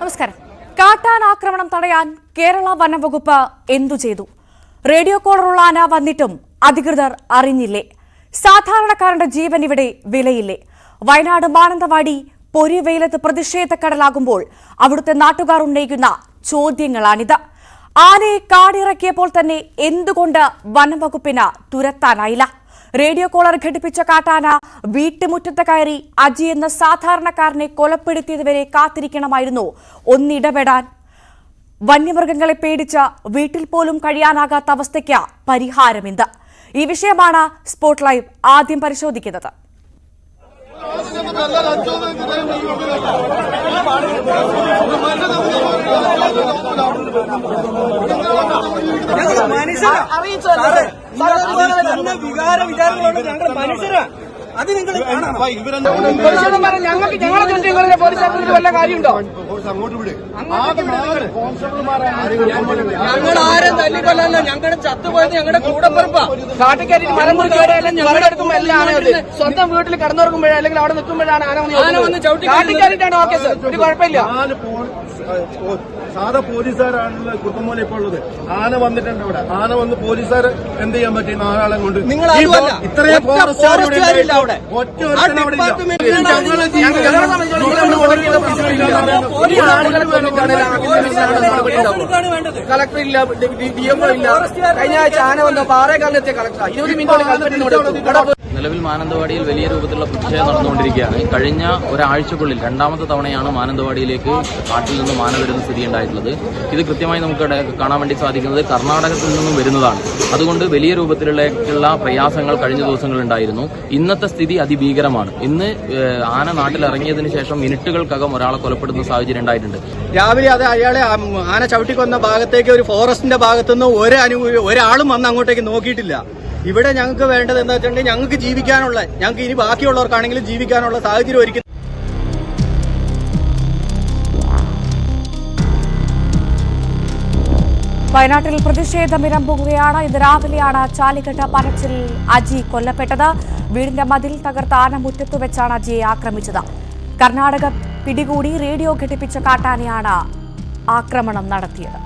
നമസ്കാരം. കാട്ടാൻ ആക്രമണം തടയാൻ കേരള വനംവകുപ്പ് എന്തു ചെയ്തു? റേഡിയോ കോളറുള്ള ആന വന്നിട്ടും അധികൃതർ അറിഞ്ഞില്ലേ? സാധാരണക്കാരന്റെ ജീവൻ ഇവിടെ വിലയില്ലേ? വയനാട് മാനന്തവാടി പൊരിവെയിലത്ത് പ്രതിഷേധക്കടലാകുമ്പോൾ അവിടുത്തെ നാട്ടുകാർ ഉന്നയിക്കുന്ന ചോദ്യങ്ങളാണിത്. ആനയെ കാടിറക്കിയപ്പോൾ തന്നെ എന്തുകൊണ്ട് വനംവകുപ്പിന് തുരത്താനായില്ല? റേഡിയോ കോളർ ഘടിപ്പിച്ച കാട്ടാന വീട്ടുമുറ്റത്ത് കയറി അജി എന്ന സാധാരണക്കാരനെ കൊലപ്പെടുത്തിയതുവരെ കാത്തിരിക്കണമായിരുന്നു ഒന്നിടപെടാൻ? വന്യമൃഗങ്ങളെ പേടിച്ച് വീട്ടിൽ പോലും കഴിയാനാകാത്ത അവസ്ഥയ്ക്ക് പരിഹാരമെന്ത്? ഈ വിഷയമാണ് സ്പോട്ട് ലൈവ് ആദ്യം പരിശോധിക്കുന്നത്. വികാരങ്ങളോട് ഞങ്ങൾ മനുഷ്യരാണ്. അത് നിങ്ങൾ വല്ല കാര്യമുണ്ടോ? ഞങ്ങൾ ആരും തല്ലിക്കൊല്ലല്ല. ഞങ്ങളുടെ ചത്തുപോയത് ഞങ്ങളുടെ കൂടപ്പുറപ്പാ. കാട്ടിക്കരി മരം മുറിക്കാരെല്ലാം ഞങ്ങളുടെ അടുക്കുമ്പോ എല്ലാം ആനയത് സ്വന്തം വീട്ടിൽ കിടന്നുറങ്ങുമ്പോഴേ അല്ലെങ്കിൽ അവിടെ നിൽക്കുമ്പോഴാണ് ആന വന്ന് കാട്ടിക്കാരിട്ടാണ്. ഓക്കെ സർ, ഒരു കുഴപ്പമില്ല. സാധാ പോലീസുകാരാണല്ലോ കുത്തുമൂല ഇപ്പോൾ ഉള്ളത്. ആന വന്നിട്ടുണ്ട് ഇവിടെ. ആന വന്ന് പോലീസുകാർ എന്ത് ചെയ്യാൻ പറ്റും? നാലാളെ കൊണ്ട് നിങ്ങൾ ഇത്രയും ഫോറസ്റ്റുകാരില്ല അവിടെ. ഒറ്റ കളക്ടർ ഇല്ല, ഡിഎംഒ ഇല്ല. കഴിഞ്ഞ ആഴ്ച ആന വന്ന പാറേക്കാലിലെത്തിയ കളക്ടർ 20 മിനിറ്റോളം. നിലവിൽ മാനന്തവാടിയിൽ വലിയ രൂപത്തിലുള്ള പ്രതിഷേധം നടന്നുകൊണ്ടിരിക്കുകയാണ്. കഴിഞ്ഞ ഒരാഴ്ചക്കുള്ളിൽ രണ്ടാമത്തെ തവണയാണ് മാനന്തവാടിയിലേക്ക് കാട്ടിൽ നിന്നും ആന വരുന്ന സ്ഥിതി ഉണ്ടായിട്ടുള്ളത്. ഇത് കൃത്യമായി നമുക്ക് കാണാൻ വേണ്ടി സാധിക്കുന്നത് കർണാടകത്തിൽ നിന്നും വരുന്നതാണ്. അതുകൊണ്ട് വലിയ രൂപത്തിലുള്ള പ്രയാസങ്ങൾ കഴിഞ്ഞ ദിവസങ്ങളുണ്ടായിരുന്നു. ഇന്നത്തെ സ്ഥിതി അതിഭീകരമാണ്. ഇന്ന് ആന നാട്ടിലിറങ്ങിയതിനു ശേഷം മിനിറ്റുകൾക്കകം ഒരാളെ കൊലപ്പെടുന്ന സാഹചര്യം ഉണ്ടായിട്ടുണ്ട്. രാവിലെ അത് അയാളെ ആന ചവിട്ടിക്കൊന്ന ഭാഗത്തേക്ക് ഒരു ഫോറസ്റ്റിന്റെ ഭാഗത്തുനിന്ന് ഒരാളും വന്ന് അങ്ങോട്ടേക്ക് നോക്കിയിട്ടില്ല. ഇവിടെ ഞങ്ങൾക്ക് വേണ്ടത് എന്താ വെച്ചിട്ടുണ്ടെങ്കിൽ ഞങ്ങൾക്ക് ജീവിക്കാനുള്ള, ഞങ്ങൾക്ക് ഇനി ബാക്കിയുള്ളവർക്കാണെങ്കിലും ജീവിക്കാനുള്ള സാഹചര്യം ഒരുക്കി. വയനാട്ടിൽ പ്രതിഷേധമിരമ്പുകയാണ്. ഇത് രാവിലെയാണ് ചാലിക്കട്ട പനച്ചിൽ അജി കൊല്ലപ്പെട്ടത്. വീടിന്റെ മതിൽ തകർത്ത ആന മുറ്റത്തു വെച്ചാണ് അജിയെ ആക്രമിച്ചത്. കർണാടക പിടികൂടി റേഡിയോ ഘടിപ്പിച്ച കാട്ടാനയാണ് ആക്രമണം നടത്തിയത്.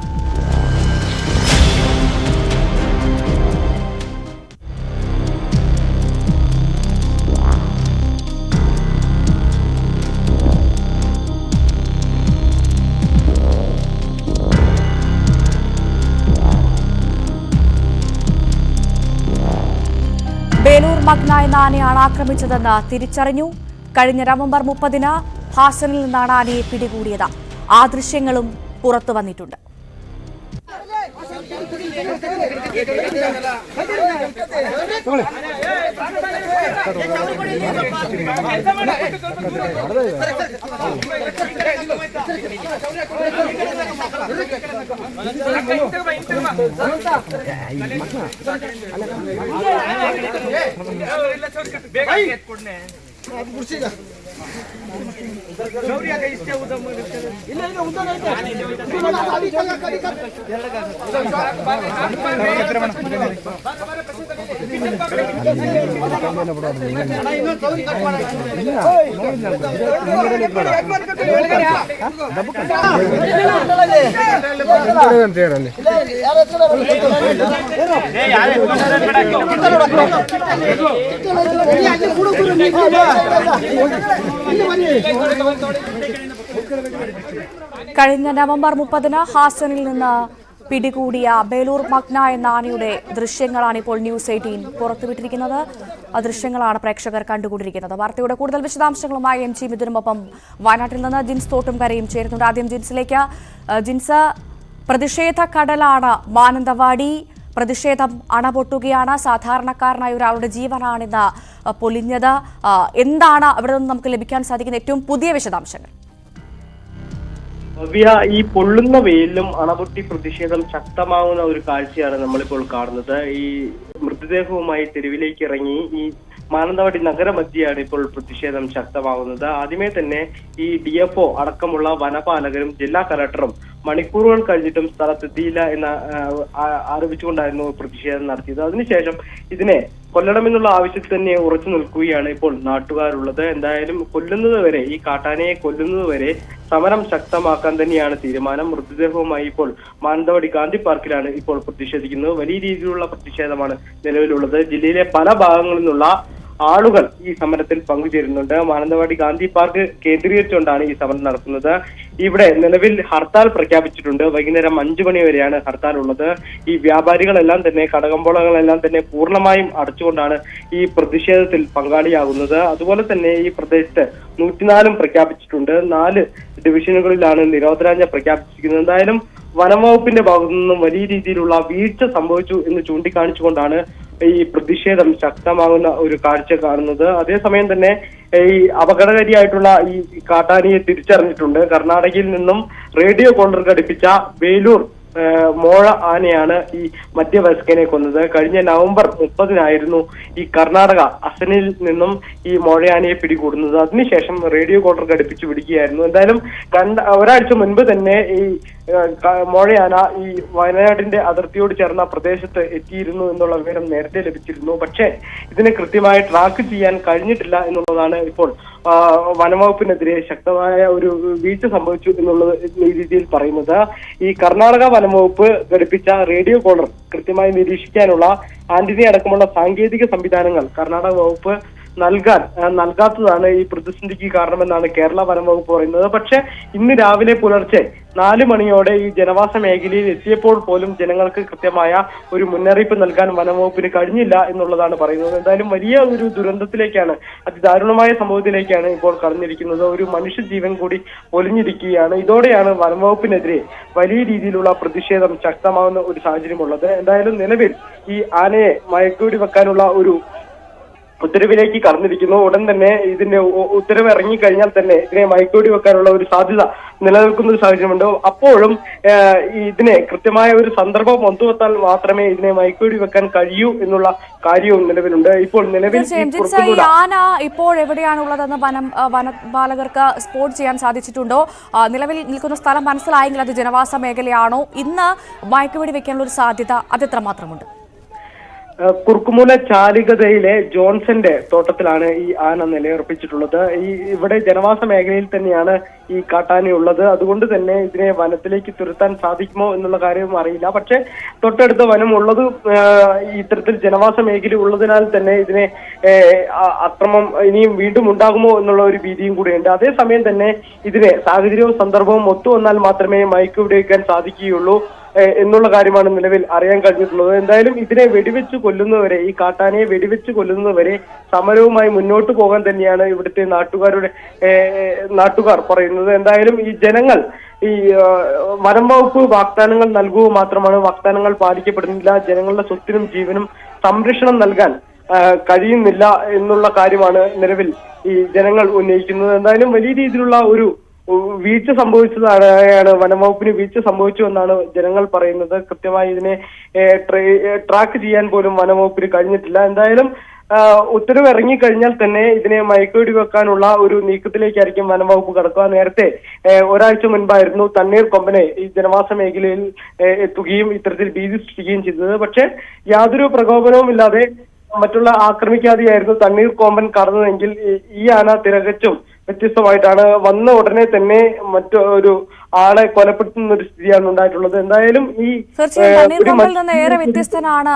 ബേലൂർ മഗ്ന എന്ന ആനയാണ് ആക്രമിച്ചതെന്ന് തിരിച്ചറിഞ്ഞു. കഴിഞ്ഞ നവംബർ 30-ന് ഹാസനിൽ നിന്നാണ് ആനയെ പിടികൂടിയത്. ആ ദൃശ്യങ്ങളും പുറത്തു വന്നിട്ടുണ്ട്. കഴിഞ്ഞ നവംബർ 30-ന് ഹാസനിൽ നിന്ന് പിടികൂടിയ ബേലൂർ മഗ്ന എന്ന ആനയുടെ ദൃശ്യങ്ങളാണ് ഇപ്പോൾ ന്യൂസ് 18 പുറത്തുവിട്ടിരിക്കുന്നത്. ആ ദൃശ്യങ്ങളാണ് പ്രേക്ഷകർ കണ്ടുകൊണ്ടിരിക്കുന്നത്. വാർത്തയുടെ കൂടുതൽ വിശദാംശങ്ങളുമായി എം ജി മിഥുനുമൊപ്പം വയനാട്ടിൽ നിന്ന് ജിൻസ് തോട്ടുംകരയും ചേരുന്നുണ്ട്. ആദ്യം ജിൻസിലേക്ക്. ജിൻസ്, പ്രതിഷേധ കടലാണ് മാനന്തവാടി. പ്രതിഷേധം അണപൊട്ടുകയാണ്. സാധാരണക്കാരനായ ഒരാളുടെ ജീവനാണിന്ന് പൊലിഞ്ഞത്. എന്താണ് അവിടെ നിന്ന് നമുക്ക് ലഭിക്കാൻ സാധിക്കുന്ന ഏറ്റവും പുതിയ വിശദാംശങ്ങൾ? ഈ പൊള്ളുന്ന വെയിലും അണപൊട്ടി പ്രതിഷേധം ശക്തമാവുന്ന ഒരു കാഴ്ചയാണ് നമ്മളിപ്പോൾ കാണുന്നത്. ഈ മൃതദേഹവുമായി തെരുവിലേക്ക് ഇറങ്ങി ഈ മാനന്തവാടി നഗരമധ്യയാണ് ഇപ്പോൾ പ്രതിഷേധം ശക്തമാകുന്നത്. ആദ്യമേ തന്നെ ഈ DFO അടക്കമുള്ള വനപാലകരും ജില്ലാ കലക്ടറും മണിക്കൂറുകൾ കഴിഞ്ഞിട്ടും സ്ഥലത്തെത്തിയില്ല എന്ന് ആരോപിച്ചുകൊണ്ടായിരുന്നു പ്രതിഷേധം നടത്തിയത്. അതിനുശേഷം ഇതിനെ കൊല്ലണമെന്നുള്ള ആവശ്യത്തിൽ തന്നെ ഉറച്ചു നിൽക്കുകയാണ് ഇപ്പോൾ നാട്ടുകാരുള്ളത്. എന്തായാലും കൊല്ലുന്നത് വരെ, ഈ കാട്ടാനയെ കൊല്ലുന്നത് വരെ സമരം ശക്തമാക്കാൻ തന്നെയാണ് തീരുമാനം. മൃതദേഹവുമായി ഇപ്പോൾ മാനന്തവാടി ഗാന്ധി പാർക്കിലാണ് ഇപ്പോൾ പ്രതിഷേധിക്കുന്നത്. വലിയ രീതിയിലുള്ള പ്രതിഷേധമാണ് നിലവിലുള്ളത്. ജില്ലയിലെ പല ഭാഗങ്ങളിൽ നിന്നുള്ള ആളുകൾ ഈ സമരത്തിൽ പങ്കുചേരുന്നുണ്ട്. മാനന്തവാടി ഗാന്ധി പാർക്ക് കേന്ദ്രീകരിച്ചുകൊണ്ടാണ് ഈ സമരം നടത്തുന്നത്. ഇവിടെ നിലവിൽ ഹർത്താൽ പ്രഖ്യാപിച്ചിട്ടുണ്ട്. വൈകുന്നേരം 5 മണി വരെയാണ് ഹർത്താൽ ഉള്ളത്. ഈ വ്യാപാരികളെല്ലാം തന്നെ, കടകമ്പോളങ്ങളെല്ലാം തന്നെ പൂർണ്ണമായും അടച്ചുകൊണ്ടാണ് ഈ പ്രതിഷേധത്തിൽ പങ്കാളിയാകുന്നത്. അതുപോലെ തന്നെ ഈ പ്രദേശത്ത് 104 പ്രഖ്യാപിച്ചിട്ടുണ്ട്. 4 ഡിവിഷനുകളിലാണ് നിരോധനാജ്ഞ പ്രഖ്യാപിച്ചിരിക്കുന്നത്. എന്തായാലും വനംവകുപ്പിന്റെ ഭാഗത്തു നിന്നും വലിയ രീതിയിലുള്ള വീഴ്ച സംഭവിച്ചു എന്ന് ചൂണ്ടിക്കാണിച്ചുകൊണ്ടാണ് ഈ പ്രതിഷേധം ശക്തമാകുന്ന ഒരു കാഴ്ച കാണുന്നത്. അതേസമയം തന്നെ ഈ അപകടകാരിയായിട്ടുള്ള ഈ കാട്ടാനയെ തിരിച്ചറിഞ്ഞിട്ടുണ്ട്. കർണാടകയിൽ നിന്നും റേഡിയോ കോളർ ഘടിപ്പിച്ച വേലൂർ മോഴ ആനയാണ് ഈ മധ്യവയസ്കനെ കൊന്നത്. കഴിഞ്ഞ നവംബർ 30-നായിരുന്നു ഈ കർണാടക അസനിൽ നിന്നും ഈ മോഴയാനയെ പിടികൂടുന്നത്. അതിനുശേഷം റേഡിയോ കോളർ ഘടിപ്പിച്ച് പിടിക്കുകയായിരുന്നു. എന്തായാലും ഒരാഴ്ച മുൻപ് തന്നെ ഈ മോഴയാന ഈ വയനാടിന്റെ അതിർത്തിയോട് ചേർന്ന പ്രദേശത്ത് എത്തിയിരുന്നു എന്നുള്ള വിവരം നേരത്തെ ലഭിച്ചിരുന്നു. പക്ഷേ ഇതിനെ കൃത്യമായി ട്രാക്ക് ചെയ്യാൻ കഴിഞ്ഞിട്ടില്ല എന്നുള്ളതാണ് ഇപ്പോൾ വനംവകുപ്പിനെതിരെ ശക്തമായ ഒരു വീഴ്ച സംഭവിച്ചു എന്നുള്ളത് ഈ രീതിയിൽ പറയുന്നത്. ഈ കർണാടക വനംവകുപ്പ് ഘടിപ്പിച്ച റേഡിയോ കോളർ കൃത്യമായി നിരീക്ഷിക്കാനുള്ള ആന്റിനി അടക്കമുള്ള സാങ്കേതിക സംവിധാനങ്ങൾ കർണാടക വകുപ്പ് നൽകാത്തതാണ് ഈ പ്രതിസന്ധിക്ക് കാരണമെന്നാണ് കേരള വനംവകുപ്പ് പറയുന്നത്. പക്ഷെ ഇന്ന് രാവിലെ പുലർച്ചെ 4 മണിയോടെ ഈ ജനവാസ മേഖലയിൽ എത്തിയപ്പോൾ പോലും ജനങ്ങൾക്ക് കൃത്യമായ ഒരു മുന്നറിയിപ്പ് നൽകാൻ വനംവകുപ്പിന് കഴിഞ്ഞില്ല എന്നുള്ളതാണ് പറയുന്നത്. എന്തായാലും വലിയ ഒരു ദുരന്തത്തിലേക്കാണ്, അതിദാരുണമായ സംഭവത്തിലേക്കാണ് ഇപ്പോൾ കടന്നിരിക്കുന്നത്. ഒരു മനുഷ്യജീവൻ കൂടി ഒലിഞ്ഞിരിക്കുകയാണ്. ഇതോടെയാണ് വനംവകുപ്പിനെതിരെ വലിയ രീതിയിലുള്ള പ്രതിഷേധം ശക്തമാവുന്ന ഒരു സാഹചര്യമുള്ളത്. എന്തായാലും നിലവിൽ ഈ ആനയെ മയക്കുവെടി വെക്കാനുള്ള ഒരു ഉത്തരവിലേക്ക് കടന്നിരിക്കുന്നു. ഉടൻ തന്നെ ഇതിന്റെ ഉത്തരവ് ഇറങ്ങിക്കഴിഞ്ഞാൽ തന്നെ ഇതിനെ മയക്കുവെടി വെക്കാനുള്ള ഒരു സാധ്യത നിലനിൽക്കുന്ന ഒരു സാഹചര്യമുണ്ട്. അപ്പോഴും ഇതിനെ കൃത്യമായ ഒരു സന്ദർഭം ഒത്തുവെത്താൽ മാത്രമേ ഇതിനെ മയക്കുവെടി വെക്കാൻ കഴിയൂ എന്നുള്ള കാര്യവും നിലവിലുണ്ട്. ഇപ്പോൾ നിലവിൽ ആന ഇപ്പോൾ എവിടെയാണുള്ളതെന്ന് വനപാലകർക്ക് സ്പോട്ട് ചെയ്യാൻ സാധിച്ചിട്ടുണ്ടോ? നിലവിൽ നിൽക്കുന്ന സ്ഥലം മനസ്സിലായെങ്കിൽ അത് ജനവാസ മേഖലയാണോ? ഇന്ന് മയക്കുവെടി വെക്കാനുള്ള ഒരു സാധ്യത അതെത്ര മാത്രമുണ്ട്? കുർക്കുമൂല ചാലികതയിലെ ജോൺസന്റെ തോട്ടത്തിലാണ് ഈ ആന നിലയുറപ്പിച്ചിട്ടുള്ളത്. ഇവിടെ ജനവാസ മേഖലയിൽ തന്നെയാണ് ഈ കാട്ടാനയുള്ളത്. അതുകൊണ്ട് തന്നെ ഇതിനെ വനത്തിലേക്ക് തുരത്താൻ സാധിക്കുമോ എന്നുള്ള കാര്യവും അറിയില്ല. പക്ഷെ തൊട്ടടുത്ത വനം ഉള്ളത് ഇത്തരത്തിൽ ജനവാസ മേഖല ഉള്ളതിനാൽ തന്നെ ഇതിനെ അക്രമം ഇനിയും വീണ്ടും ഉണ്ടാകുമോ എന്നുള്ള ഒരു ഭീതിയും കൂടെയുണ്ട്. അതേസമയം തന്നെ ഇതിനെ സാഹചര്യവും സന്ദർഭവും ഒത്തുവന്നാൽ മാത്രമേ മയക്കുവെടി വെക്കാൻ സാധിക്കുകയുള്ളൂ എന്നുള്ള കാര്യമാണ് നിലവിൽ അറിയാൻ കഴിഞ്ഞിട്ടുള്ളത്. എന്തായാലും ഇതിനെ വെടിവെച്ച് കൊല്ലുന്നവരെ, ഈ കാട്ടാനയെ വെടിവെച്ച് കൊല്ലുന്നവരെ സമരവുമായി മുന്നോട്ട് പോകാൻ തന്നെയാണ് ഇവിടുത്തെ നാട്ടുകാർ പറയുന്നത്. എന്തായാലും ഈ ജനങ്ങൾ ഈ വനം വകുപ്പ് വാഗ്ദാനങ്ങൾ നൽകുക മാത്രമാണ്, വാഗ്ദാനങ്ങൾ പാലിക്കപ്പെടുന്നില്ല. ജനങ്ങളുടെ സ്വത്തിനും ജീവനും സംരക്ഷണം നൽകാൻ കഴിയുന്നില്ല എന്നുള്ള കാര്യമാണ് നിലവിൽ ഈ ജനങ്ങൾ ഉന്നയിക്കുന്നത്. എന്തായാലും വലിയ രീതിയിലുള്ള ഒരു വീഴ്ച സംഭവിച്ചതാണ്, വനംവകുപ്പിന് വീഴ്ച സംഭവിച്ചു എന്നാണ് ജനങ്ങൾ പറയുന്നത്. കൃത്യമായി ഇതിനെ ട്രാക്ക് ചെയ്യാൻ പോലും വനംവകുപ്പിന് കഴിഞ്ഞിട്ടില്ല. എന്തായാലും ഉത്തരവ് ഇറങ്ങിക്കഴിഞ്ഞാൽ തന്നെ ഇതിനെ മയക്കുവെടി വെക്കാനുള്ള ഒരു നീക്കത്തിലേക്കായിരിക്കും വനംവകുപ്പ് കടക്കുക. നേരത്തെ ഒരാഴ്ച മുൻപായിരുന്നു തണ്ണീർക്കൊമ്പനെ ഈ ജനവാസ മേഖലയിൽ എത്തുകയും ഇത്തരത്തിൽ ഭീതി സൃഷ്ടിക്കുകയും ചെയ്തത്. പക്ഷെ യാതൊരു പ്രകോപനവും ഇല്ലാതെ മറ്റുള്ള ആക്രമിക്കാതെയായിരുന്നു തണ്ണീർക്കൊമ്പൻ കടന്നതെങ്കിൽ ഈ ആന തികച്ചും വ്യത്യസ്തമായിട്ടാണ് വന്ന ഉടനെ തന്നെ മറ്റൊരു ആളെ കൊലപ്പെടുത്തുന്ന ഒരു സ്ഥിതിയാണ് ഉണ്ടായിട്ടുള്ളത്. എന്തായാലും ഈ തണ്ണീർക്കൊമ്പനിൽ നിന്ന് ഏറെ വ്യത്യസ്തനാണ്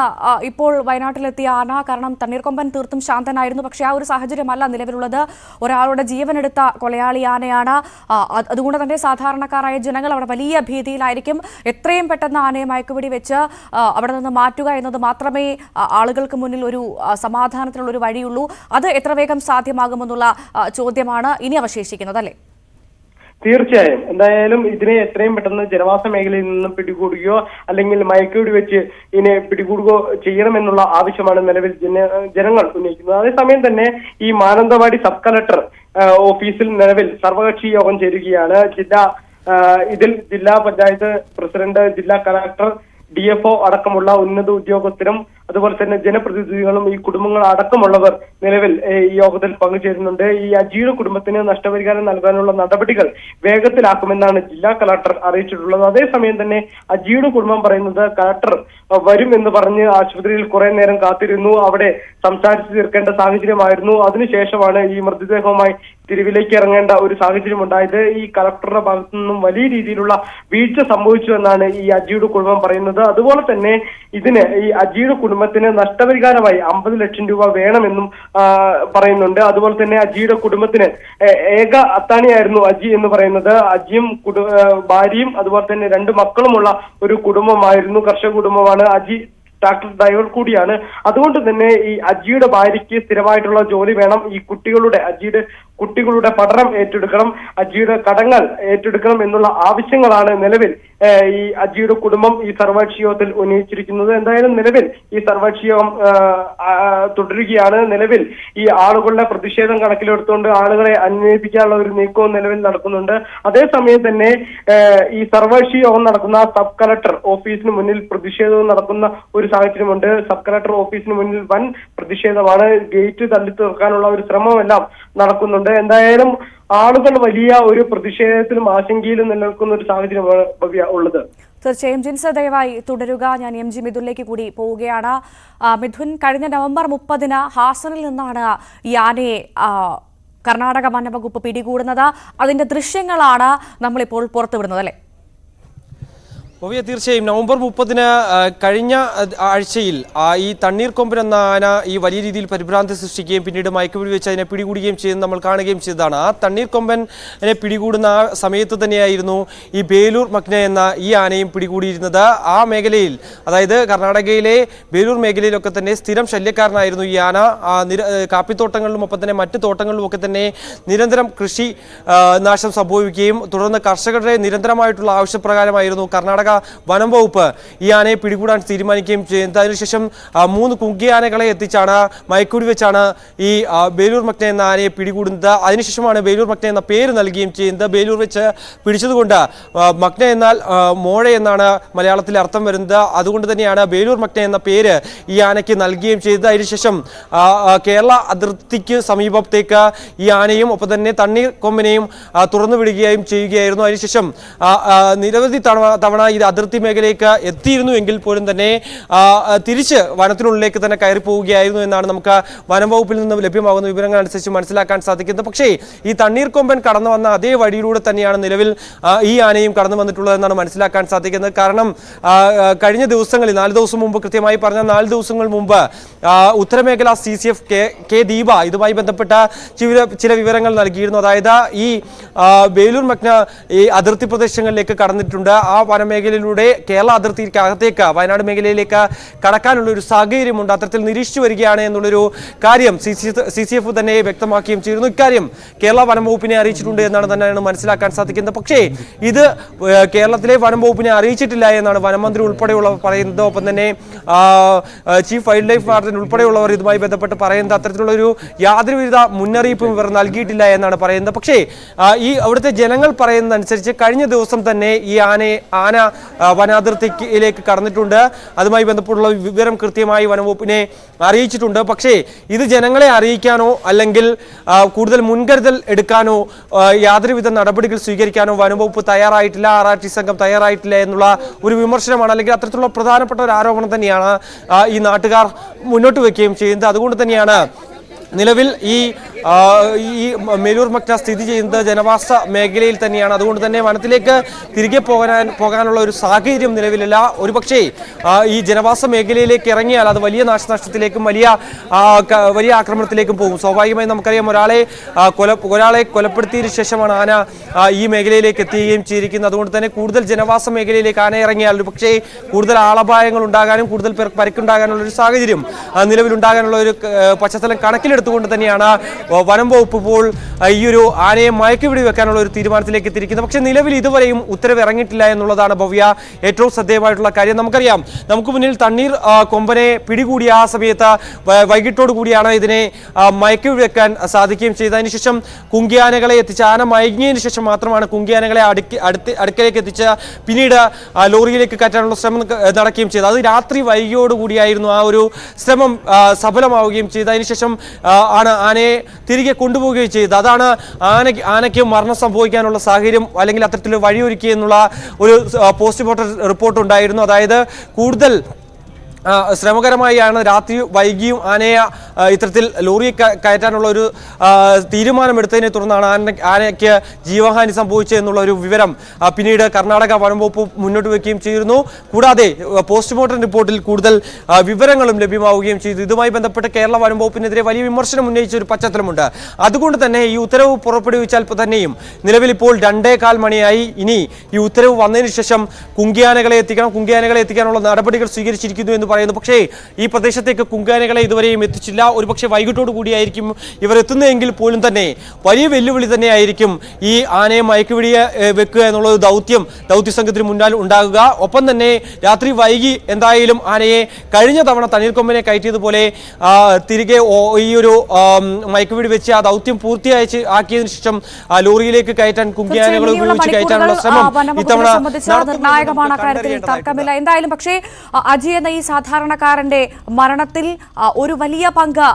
ഇപ്പോൾ വയനാട്ടിലെത്തിയ ആന. കാരണം തണ്ണീർക്കൊമ്പൻ തീർത്തും ശാന്തനായിരുന്നു. പക്ഷെ ആ ഒരു സാഹചര്യമല്ല നിലവിലുള്ളത്. ഒരാളുടെ ജീവനെടുത്ത കൊലയാളി ആനയാണ്. അതുകൊണ്ട് തന്നെ സാധാരണക്കാരായ ജനങ്ങൾ അവിടെ വലിയ ഭീതിയിലായിരിക്കും. എത്രയും പെട്ടെന്ന് ആനയെ മയക്കുവെടി വെച്ച് അവിടെ നിന്ന് മാറ്റുക എന്നത് മാത്രമേ ആളുകൾക്ക് മുന്നിൽ ഒരു സമാധാനത്തിനുള്ള ഒരു വഴിയുള്ളൂ. അത് എത്ര വേഗം സാധ്യമാകുമെന്നുള്ള ചോദ്യമാണ് ഇനി അവശേഷിക്കുന്നത്, അല്ലേ? തീർച്ചയായും. എന്തായാലും ഇതിനെ എത്രയും പെട്ടെന്ന് ജനവാസ മേഖലയിൽ നിന്നും പിടികൂടുകയോ അല്ലെങ്കിൽ മയക്കുവെടി വെച്ച് ഇതിനെ പിടികൂടുകയോ ചെയ്യണമെന്നുള്ള ആവശ്യമാണ് നിലവിൽ ജനങ്ങൾ ഉന്നയിക്കുന്നത്. അതേസമയം തന്നെ ഈ മാനന്തവാടി സബ് കളക്ടർ ഓഫീസിൽ നിലവിൽ സർവകക്ഷി യോഗം ചേരുകയാണ്. ഇതിൽ ജില്ലാ പഞ്ചായത്ത് പ്രസിഡന്റ്, ജില്ലാ കളക്ടർ, DFO അടക്കമുള്ള ഉന്നത ഉദ്യോഗസ്ഥരും അതുപോലെ തന്നെ ജനപ്രതിനിധികളും ഈ കുടുംബങ്ങൾ അടക്കമുള്ളവർ നിലവിൽ ഈ യോഗത്തിൽ പങ്കുചേരുന്നുണ്ട്. ഈ അജിയുടെ കുടുംബത്തിന് നഷ്ടപരിഹാരം നൽകാനുള്ള നടപടികൾ വേഗത്തിലാക്കുമെന്നാണ് ജില്ലാ കളക്ടർ അറിയിച്ചിട്ടുള്ളത്. അതേസമയം തന്നെ അജിയുടെ കുടുംബം പറയുന്നത് കളക്ടർ വരും എന്ന് പറഞ്ഞ് ആശുപത്രിയിൽ കുറെ നേരം കാത്തിരുന്നു, അവിടെ സംസാരിച്ചു തീർക്കേണ്ട സാഹചര്യമായിരുന്നു. അതിനുശേഷമാണ് ഈ മൃതദേഹവുമായി തെരുവിലേക്ക് ഇറങ്ങേണ്ട ഒരു സാഹചര്യം ഉണ്ടായത്. ഈ കളക്ടറുടെ ഭാഗത്തു നിന്നും വലിയ രീതിയിലുള്ള വീഴ്ച സംഭവിച്ചു എന്നാണ് ഈ അജിയുടെ കുടുംബം പറയുന്നത്. അതുപോലെ തന്നെ ഇതിന് ഈ അജിയുടെ കുടുംബത്തിന് നഷ്ടപരിഹാരമായി 50 ലക്ഷം രൂപ വേണമെന്നും പറയുന്നുണ്ട്. അതുപോലെ തന്നെ അജിയുടെ കുടുംബത്തിന് ഏക അത്താണിയായിരുന്നു അജി എന്ന് പറയുന്നത്. അജിയും ഭാര്യയും അതുപോലെ തന്നെ 2 മക്കളുമുള്ള ഒരു കുടുംബമായിരുന്നു, കർഷക കുടുംബമാണ്. അജി ട്രാക്ടർ ഡ്രൈവർ കൂടിയാണ്. അതുകൊണ്ട് തന്നെ ഈ അജിയുടെ ഭാര്യയ്ക്ക് സ്ഥിരമായിട്ടുള്ള ജോലി വേണം, ഈ അജിയുടെ കുട്ടികളുടെ പഠനം ഏറ്റെടുക്കണം, അജിയുടെ കടങ്ങൾ ഏറ്റെടുക്കണം എന്നുള്ള ആവശ്യങ്ങളാണ് നിലവിൽ ഈ അജിയുടെ കുടുംബം ഈ സർവകക്ഷി യോഗത്തിൽ ഉന്നയിച്ചിരിക്കുന്നത്. എന്തായാലും നിലവിൽ ഈ സർവകക്ഷി യോഗം തുടരുകയാണ്. നിലവിൽ ഈ ആളുകളുടെ പ്രതിഷേധം കണക്കിലെടുത്തുകൊണ്ട് ആളുകളെ അന്വേഷിക്കാനുള്ള ഒരു നീക്കവും നിലവിൽ നടക്കുന്നുണ്ട്. അതേസമയം തന്നെ ഈ സർവകക്ഷി യോഗം നടക്കുന്ന സബ് കളക്ടർ ഓഫീസിന് മുന്നിൽ പ്രതിഷേധവും നടക്കുന്ന ഒരു സാഹചര്യമുണ്ട്. സബ് കളക്ടർ ഓഫീസിന് മുന്നിൽ വൻ പ്രതിഷേധമാണ്, ഗേറ്റ് തള്ളി തീർക്കാനുള്ള ഒരു ശ്രമമെല്ലാം നടക്കുന്നുണ്ട്. എന്തായാലും ആളുകൾ വലിയ ഒരു പ്രതിഷേധത്തിലും ആശങ്കയിലും നിലനിൽക്കുന്ന ഒരു സാഹചര്യമാണ് ഭവ്യ ഉള്ളത്. തീർച്ചയായും ജിൻസ ദയവായി തുടരുക. ഞാൻ MG മിഥുനിലേക്ക് കൂടി പോവുകയാണ്. മിഥുൻ, കഴിഞ്ഞ നവംബർ 30-ന് ഹാസനിൽ നിന്നാണ് ഈ ആനയെ കർണാടക വനവകുപ്പ് പിടികൂടുന്നത്. അതിന്റെ ദൃശ്യങ്ങളാണ് നമ്മളിപ്പോൾ പുറത്തുവിടുന്നത്, അല്ലേ? തീർച്ചയായും നവംബർ 30-ന് കഴിഞ്ഞ ആഴ്ചയിൽ ഈ തണ്ണീർക്കൊമ്പൻ എന്ന ആന ഈ വലിയ രീതിയിൽ പരിഭ്രാന്തി സൃഷ്ടിക്കുകയും പിന്നീട് മയക്കുപിടി വെച്ച് അതിനെ പിടികൂടുകയും ചെയ്ത് നമ്മൾ കാണുകയും ചെയ്തതാണ്. ആ തണ്ണീർക്കൊമ്പനെ പിടികൂടുന്ന ആ സമയത്ത് തന്നെയായിരുന്നു ഈ ബേലൂർ മഗ്ന എന്ന ഈ ആനയും പിടികൂടിയിരുന്നത്. ആ മേഖലയിൽ, അതായത് കർണാടകയിലെ ബേലൂർ മേഖലയിലൊക്കെ തന്നെ സ്ഥിരം ശല്യക്കാരനായിരുന്നു ഈ ആന. കാപ്പിത്തോട്ടങ്ങളിലും ഒപ്പം തന്നെ മറ്റ് തോട്ടങ്ങളിലും ഒക്കെ തന്നെ നിരന്തരം കൃഷി നാശം സംഭവിക്കുകയും തുടർന്ന് കർഷകരുടെ നിരന്തരമായിട്ടുള്ള ആവശ്യപ്രകാരമായിരുന്നു കർണാടക വനം വകുപ്പ് ഈ ആനയെ പിടികൂടാൻ തീരുമാനിക്കുകയും ചെയ്യുന്നത്. അതിനുശേഷം 3 കുങ്കിയാനകളെ എത്തിച്ചാണ് മയക്കുടി വെച്ചാണ് ഈ ബേലൂർ മഗ്ന എന്ന ആനയെ പിടികൂടുന്നത്. അതിനുശേഷമാണ് ബേലൂർ മഗ്ന എന്ന പേര് നൽകുകയും ചെയ്യുന്നത്. ബേലൂർ വെച്ച് പിടിച്ചതുകൊണ്ട് മഗ്ന എന്നാൽ മോഴ എന്നാണ് മലയാളത്തിൽ അർത്ഥം വരുന്നത്. അതുകൊണ്ട് തന്നെയാണ് ബേലൂർ മഗ്ന എന്ന പേര് ഈ ആനയ്ക്ക് നൽകുകയും ചെയ്തത്. അതിനുശേഷം കേരള അതിർത്തിക്ക് സമീപത്തേക്ക് ഈ ആനയും ഒപ്പം തന്നെ തണ്ണീർക്കൊമ്പനെയും തുറന്നു വിടുകയും ചെയ്യുകയായിരുന്നു. അതിനുശേഷം നിരവധി തവണ ഇത് അതിർത്തി മേഖലയിലേക്ക് എത്തിയിരുന്നു എങ്കിൽ പോലും തന്നെ തിരിച്ച് വനത്തിനുള്ളിലേക്ക് തന്നെ കയറി പോവുകയായിരുന്നു എന്നാണ് നമുക്ക് വനം വകുപ്പിൽ നിന്ന് ലഭ്യമാകുന്ന വിവരങ്ങൾ അനുസരിച്ച് മനസ്സിലാക്കാൻ സാധിക്കുന്നത്. പക്ഷേ ഈ തണ്ണീർക്കൊമ്പൻ കടന്നു വന്ന അതേ വഴിയിലൂടെ തന്നെയാണ് നിലവിൽ ഈ ആനയും കടന്നു വന്നിട്ടുള്ളതെന്നാണ് മനസ്സിലാക്കാൻ സാധിക്കുന്നത്. കാരണം കഴിഞ്ഞ ദിവസങ്ങളിൽ 4 ദിവസം മുമ്പ്, കൃത്യമായി പറഞ്ഞാൽ 4 ദിവസങ്ങൾ മുമ്പ് ഉത്തരമേഖല CCF കെ ദീപ ഇതുമായി ബന്ധപ്പെട്ട ചില വിവരങ്ങൾ നൽകിയിരുന്നു. അതായത് ഈ ബേലൂർ മഗ്ന ഈ അതിർത്തി പ്രദേശങ്ങളിലേക്ക് കടന്നിട്ടുണ്ട്. ആ വനമേഖലയിലൂടെ കേരള അതിർത്തിക്കകത്തേക്ക് വയനാട് മേഖലയിലേക്ക് കടക്കാനുള്ള ഒരു സാഹചര്യമുണ്ട്, അത്തരത്തിൽ നിരീക്ഷിച്ചു വരികയാണ് എന്നുള്ളൊരു കാര്യം CCF തന്നെ വ്യക്തമാക്കുകയും ചെയ്തിരുന്നു. ഇക്കാര്യം കേരള വനം വകുപ്പിനെ അറിയിച്ചിട്ടുണ്ട് എന്നാണ് തന്നെയാണ് മനസ്സിലാക്കാൻ സാധിക്കുന്നത്. പക്ഷേ ഇത് കേരളത്തിലെ വനം വകുപ്പിനെ അറിയിച്ചിട്ടില്ല എന്നാണ് വനമന്ത്രി ഉൾപ്പെടെയുള്ളവർ പറയുന്നത്. ഒപ്പം തന്നെ ചീഫ് വൈൽഡ് ലൈഫ് വാർഡൻ ഉൾപ്പെടെയുള്ളവർ ഇതുമായി ബന്ധപ്പെട്ട് പറയുന്നത് അത്തരത്തിലുള്ള ഒരു യാതൊരുവിധ മുന്നറിയിപ്പും ഇവർ നൽകിയിട്ടില്ല എന്നാണ് പറയുന്നത്. പക്ഷേ ഈ അവിടുത്തെ ജനങ്ങൾ പറയുന്നതനുസരിച്ച് കഴിഞ്ഞ ദിവസം തന്നെ ഈ ആന വനാതിർത്തിയിലേക്ക് കടന്നിട്ടുണ്ട്. അതുമായി ബന്ധപ്പെട്ടുള്ള വിവരം കൃത്യമായി വനംവകുപ്പിനെ അറിയിച്ചിട്ടുണ്ട്. പക്ഷേ ഇത് ജനങ്ങളെ അറിയിക്കാനോ അല്ലെങ്കിൽ കൂടുതൽ മുൻകരുതൽ എടുക്കാനോ യാതൊരുവിധ നടപടികൾ സ്വീകരിക്കാനോ വനംവകുപ്പ് തയ്യാറായിട്ടില്ല, RRT സംഘം തയ്യാറായിട്ടില്ല എന്നുള്ള ഒരു വിമർശനമാണ്, അല്ലെങ്കിൽ അത്തരത്തിലുള്ള പ്രധാനപ്പെട്ട ഒരു ആരോപണം തന്നെയാണ് ഈ നാട്ടുകാർ മുന്നോട്ട് വയ്ക്കുകയും ചെയ്യുന്നത്. അതുകൊണ്ട് തന്നെയാണ് നിലവിൽ ഈ മേലൂർ മഗ്ന സ്ഥിതി ചെയ്യുന്നത് ജനവാസ മേഖലയിൽ തന്നെയാണ്. അതുകൊണ്ട് തന്നെ വനത്തിലേക്ക് തിരികെ പോകാനുള്ള ഒരു സാഹചര്യം നിലവിലില്ല. ഒരുപക്ഷേ ഈ ജനവാസ മേഖലയിലേക്ക് ഇറങ്ങിയാൽ അത് വലിയ നാശനഷ്ടത്തിലേക്കും വലിയ ആക്രമണത്തിലേക്കും പോകും. സ്വാഭാവികമായി നമുക്കറിയാം, ഒരാളെ കൊലപ്പെടുത്തിയതിനു ശേഷമാണ് ആന ഈ മേഖലയിലേക്ക് എത്തുകയും ചെയ്തിരിക്കുന്നത്. അതുകൊണ്ട് തന്നെ കൂടുതൽ ജനവാസ മേഖലയിലേക്ക് ആന ഇറങ്ങിയാൽ ഒരുപക്ഷേ കൂടുതൽ ആളപായങ്ങൾ ഉണ്ടാകാനും കൂടുതൽ പേർക്ക് പരിക്കുണ്ടാകാനുള്ള ഒരു സാഹചര്യം നിലവിലുണ്ടാകാനുള്ള ഒരു പശ്ചാത്തലം കണക്കിലെടുത്തുകൊണ്ട് തന്നെയാണ് വനം വകുപ്പ് ഇപ്പോൾ ഈ ഒരു ആനയെ മയക്കുപിടി വെക്കാനുള്ള ഒരു തീരുമാനത്തിലേക്ക് എത്തിയിരിക്കുന്നത്. പക്ഷേ നിലവിൽ ഇതുവരെയും ഉത്തരവ് ഇറങ്ങിയിട്ടില്ല എന്നുള്ളതാണ് ഭവ്യ ഏറ്റവും ശ്രദ്ധേയമായിട്ടുള്ള കാര്യം. നമുക്കറിയാം, നമുക്ക് മുന്നിൽ തണ്ണീർ കൊമ്പനെ പിടികൂടിയ ആ സമയത്ത് വൈകിട്ടോട് കൂടിയാണ് ഇതിനെ മയക്കുപിടി വെക്കാൻ സാധിക്കുകയും ചെയ്തത്. അതിനുശേഷം കുങ്കിയാനകളെ എത്തിച്ച് ആന മയങ്ങിയതിനു ശേഷം മാത്രമാണ് കുങ്കിയാനകളെ അടുക്കലേക്ക് എത്തിച്ച് പിന്നീട് ലോറിയിലേക്ക് കയറ്റാനുള്ള ശ്രമം നടക്കുകയും ചെയ്തത്. അത് രാത്രി വൈകിയോടുകൂടിയായിരുന്നു ആ ഒരു ശ്രമം സഫലമാവുകയും ചെയ്തത്. അതിനുശേഷം ആണ് ആനയെ തിരികെ കൊണ്ടുപോവുകയും ചെയ്തത്. അതാണ് ആനയ്ക്ക് മരണം സംഭവിക്കാനുള്ള സാഹചര്യം അല്ലെങ്കിൽ അത്തരത്തിൽ വഴിയൊരുക്കി എന്നുള്ള ഒരു പോസ്റ്റ്മോർട്ടം റിപ്പോർട്ട് ഉണ്ടായിരുന്നു. അതായത് കൂടുതൽ ശ്രമകരമായാണ് രാത്രി വൈകിയും ആനയെ ഇത്തരത്തിൽ ലോറിയെ കയറ്റാനുള്ള ഒരു തീരുമാനമെടുത്തതിനെ തുടർന്നാണ് ആനയ്ക്ക് ജീവഹാനി സംഭവിച്ചത് എന്നുള്ള ഒരു വിവരം പിന്നീട് കർണാടക വനം വകുപ്പ് മുന്നോട്ട് വയ്ക്കുകയും ചെയ്തിരുന്നു. കൂടാതെ പോസ്റ്റ്മോർട്ടം റിപ്പോർട്ടിൽ കൂടുതൽ വിവരങ്ങളും ലഭ്യമാവുകയും ചെയ്തു. ഇതുമായി ബന്ധപ്പെട്ട് കേരള വനം വകുപ്പിനെതിരെ വലിയ വിമർശനം ഉന്നയിച്ച ഒരു പശ്ചാത്തലമുണ്ട്. അതുകൊണ്ട് തന്നെ ഈ ഉത്തരവ് പുറപ്പെടുവിച്ചാൽ തന്നെയും നിലവിൽ ഇപ്പോൾ 2:15 മണിയായി. ഇനി ഈ ഉത്തരവ് വന്നതിന് ശേഷം കുങ്കിയാനകളെ എത്തിക്കാനുള്ള നടപടികൾ സ്വീകരിച്ചിരിക്കുന്നു എന്ന് പറയുന്നു. പക്ഷേ ഈ പ്രദേശത്തേക്ക് കുങ്കിയാനകളെ ഇതുവരെയും എത്തിച്ചില്ല. ഒരുപക്ഷെ വൈകിട്ടോട് കൂടിയായിരിക്കും ഇവർ എത്തുന്നതെങ്കിൽ പോലും തന്നെ വലിയ വെല്ലുവിളി തന്നെയായിരിക്കും ഈ ആനയെ മയക്കുപിടിയെ വെക്കുക എന്നുള്ള ദൗത്യ സംഘത്തിന് മുന്നിൽ ഉണ്ടാകുക. ഒപ്പം തന്നെ രാത്രി വൈകി എന്തായാലും ആനയെ കഴിഞ്ഞ തവണ തണ്ണീർക്കൊമ്പനെ കയറ്റിയതുപോലെ തിരികെ ഈ ഒരു മയക്കുപിടി വെച്ച് ആ ദൗത്യം ആക്കിയതിനു ശേഷം ലോറിയിലേക്ക് കയറ്റാൻ കുങ്കിയാനകൾ ഉപയോഗിച്ച് കയറ്റാനുള്ള ശ്രമം ഇത്തവണ നിർണായകമാണ്. കാര്യത്തിൽ തർക്കമില്ല. എന്തായാലും പക്ഷേ അജി എന്ന ഈ സാധാരണക്കാരന്റെ മരണത്തിൽ ഒരു വലിയ പങ്ക്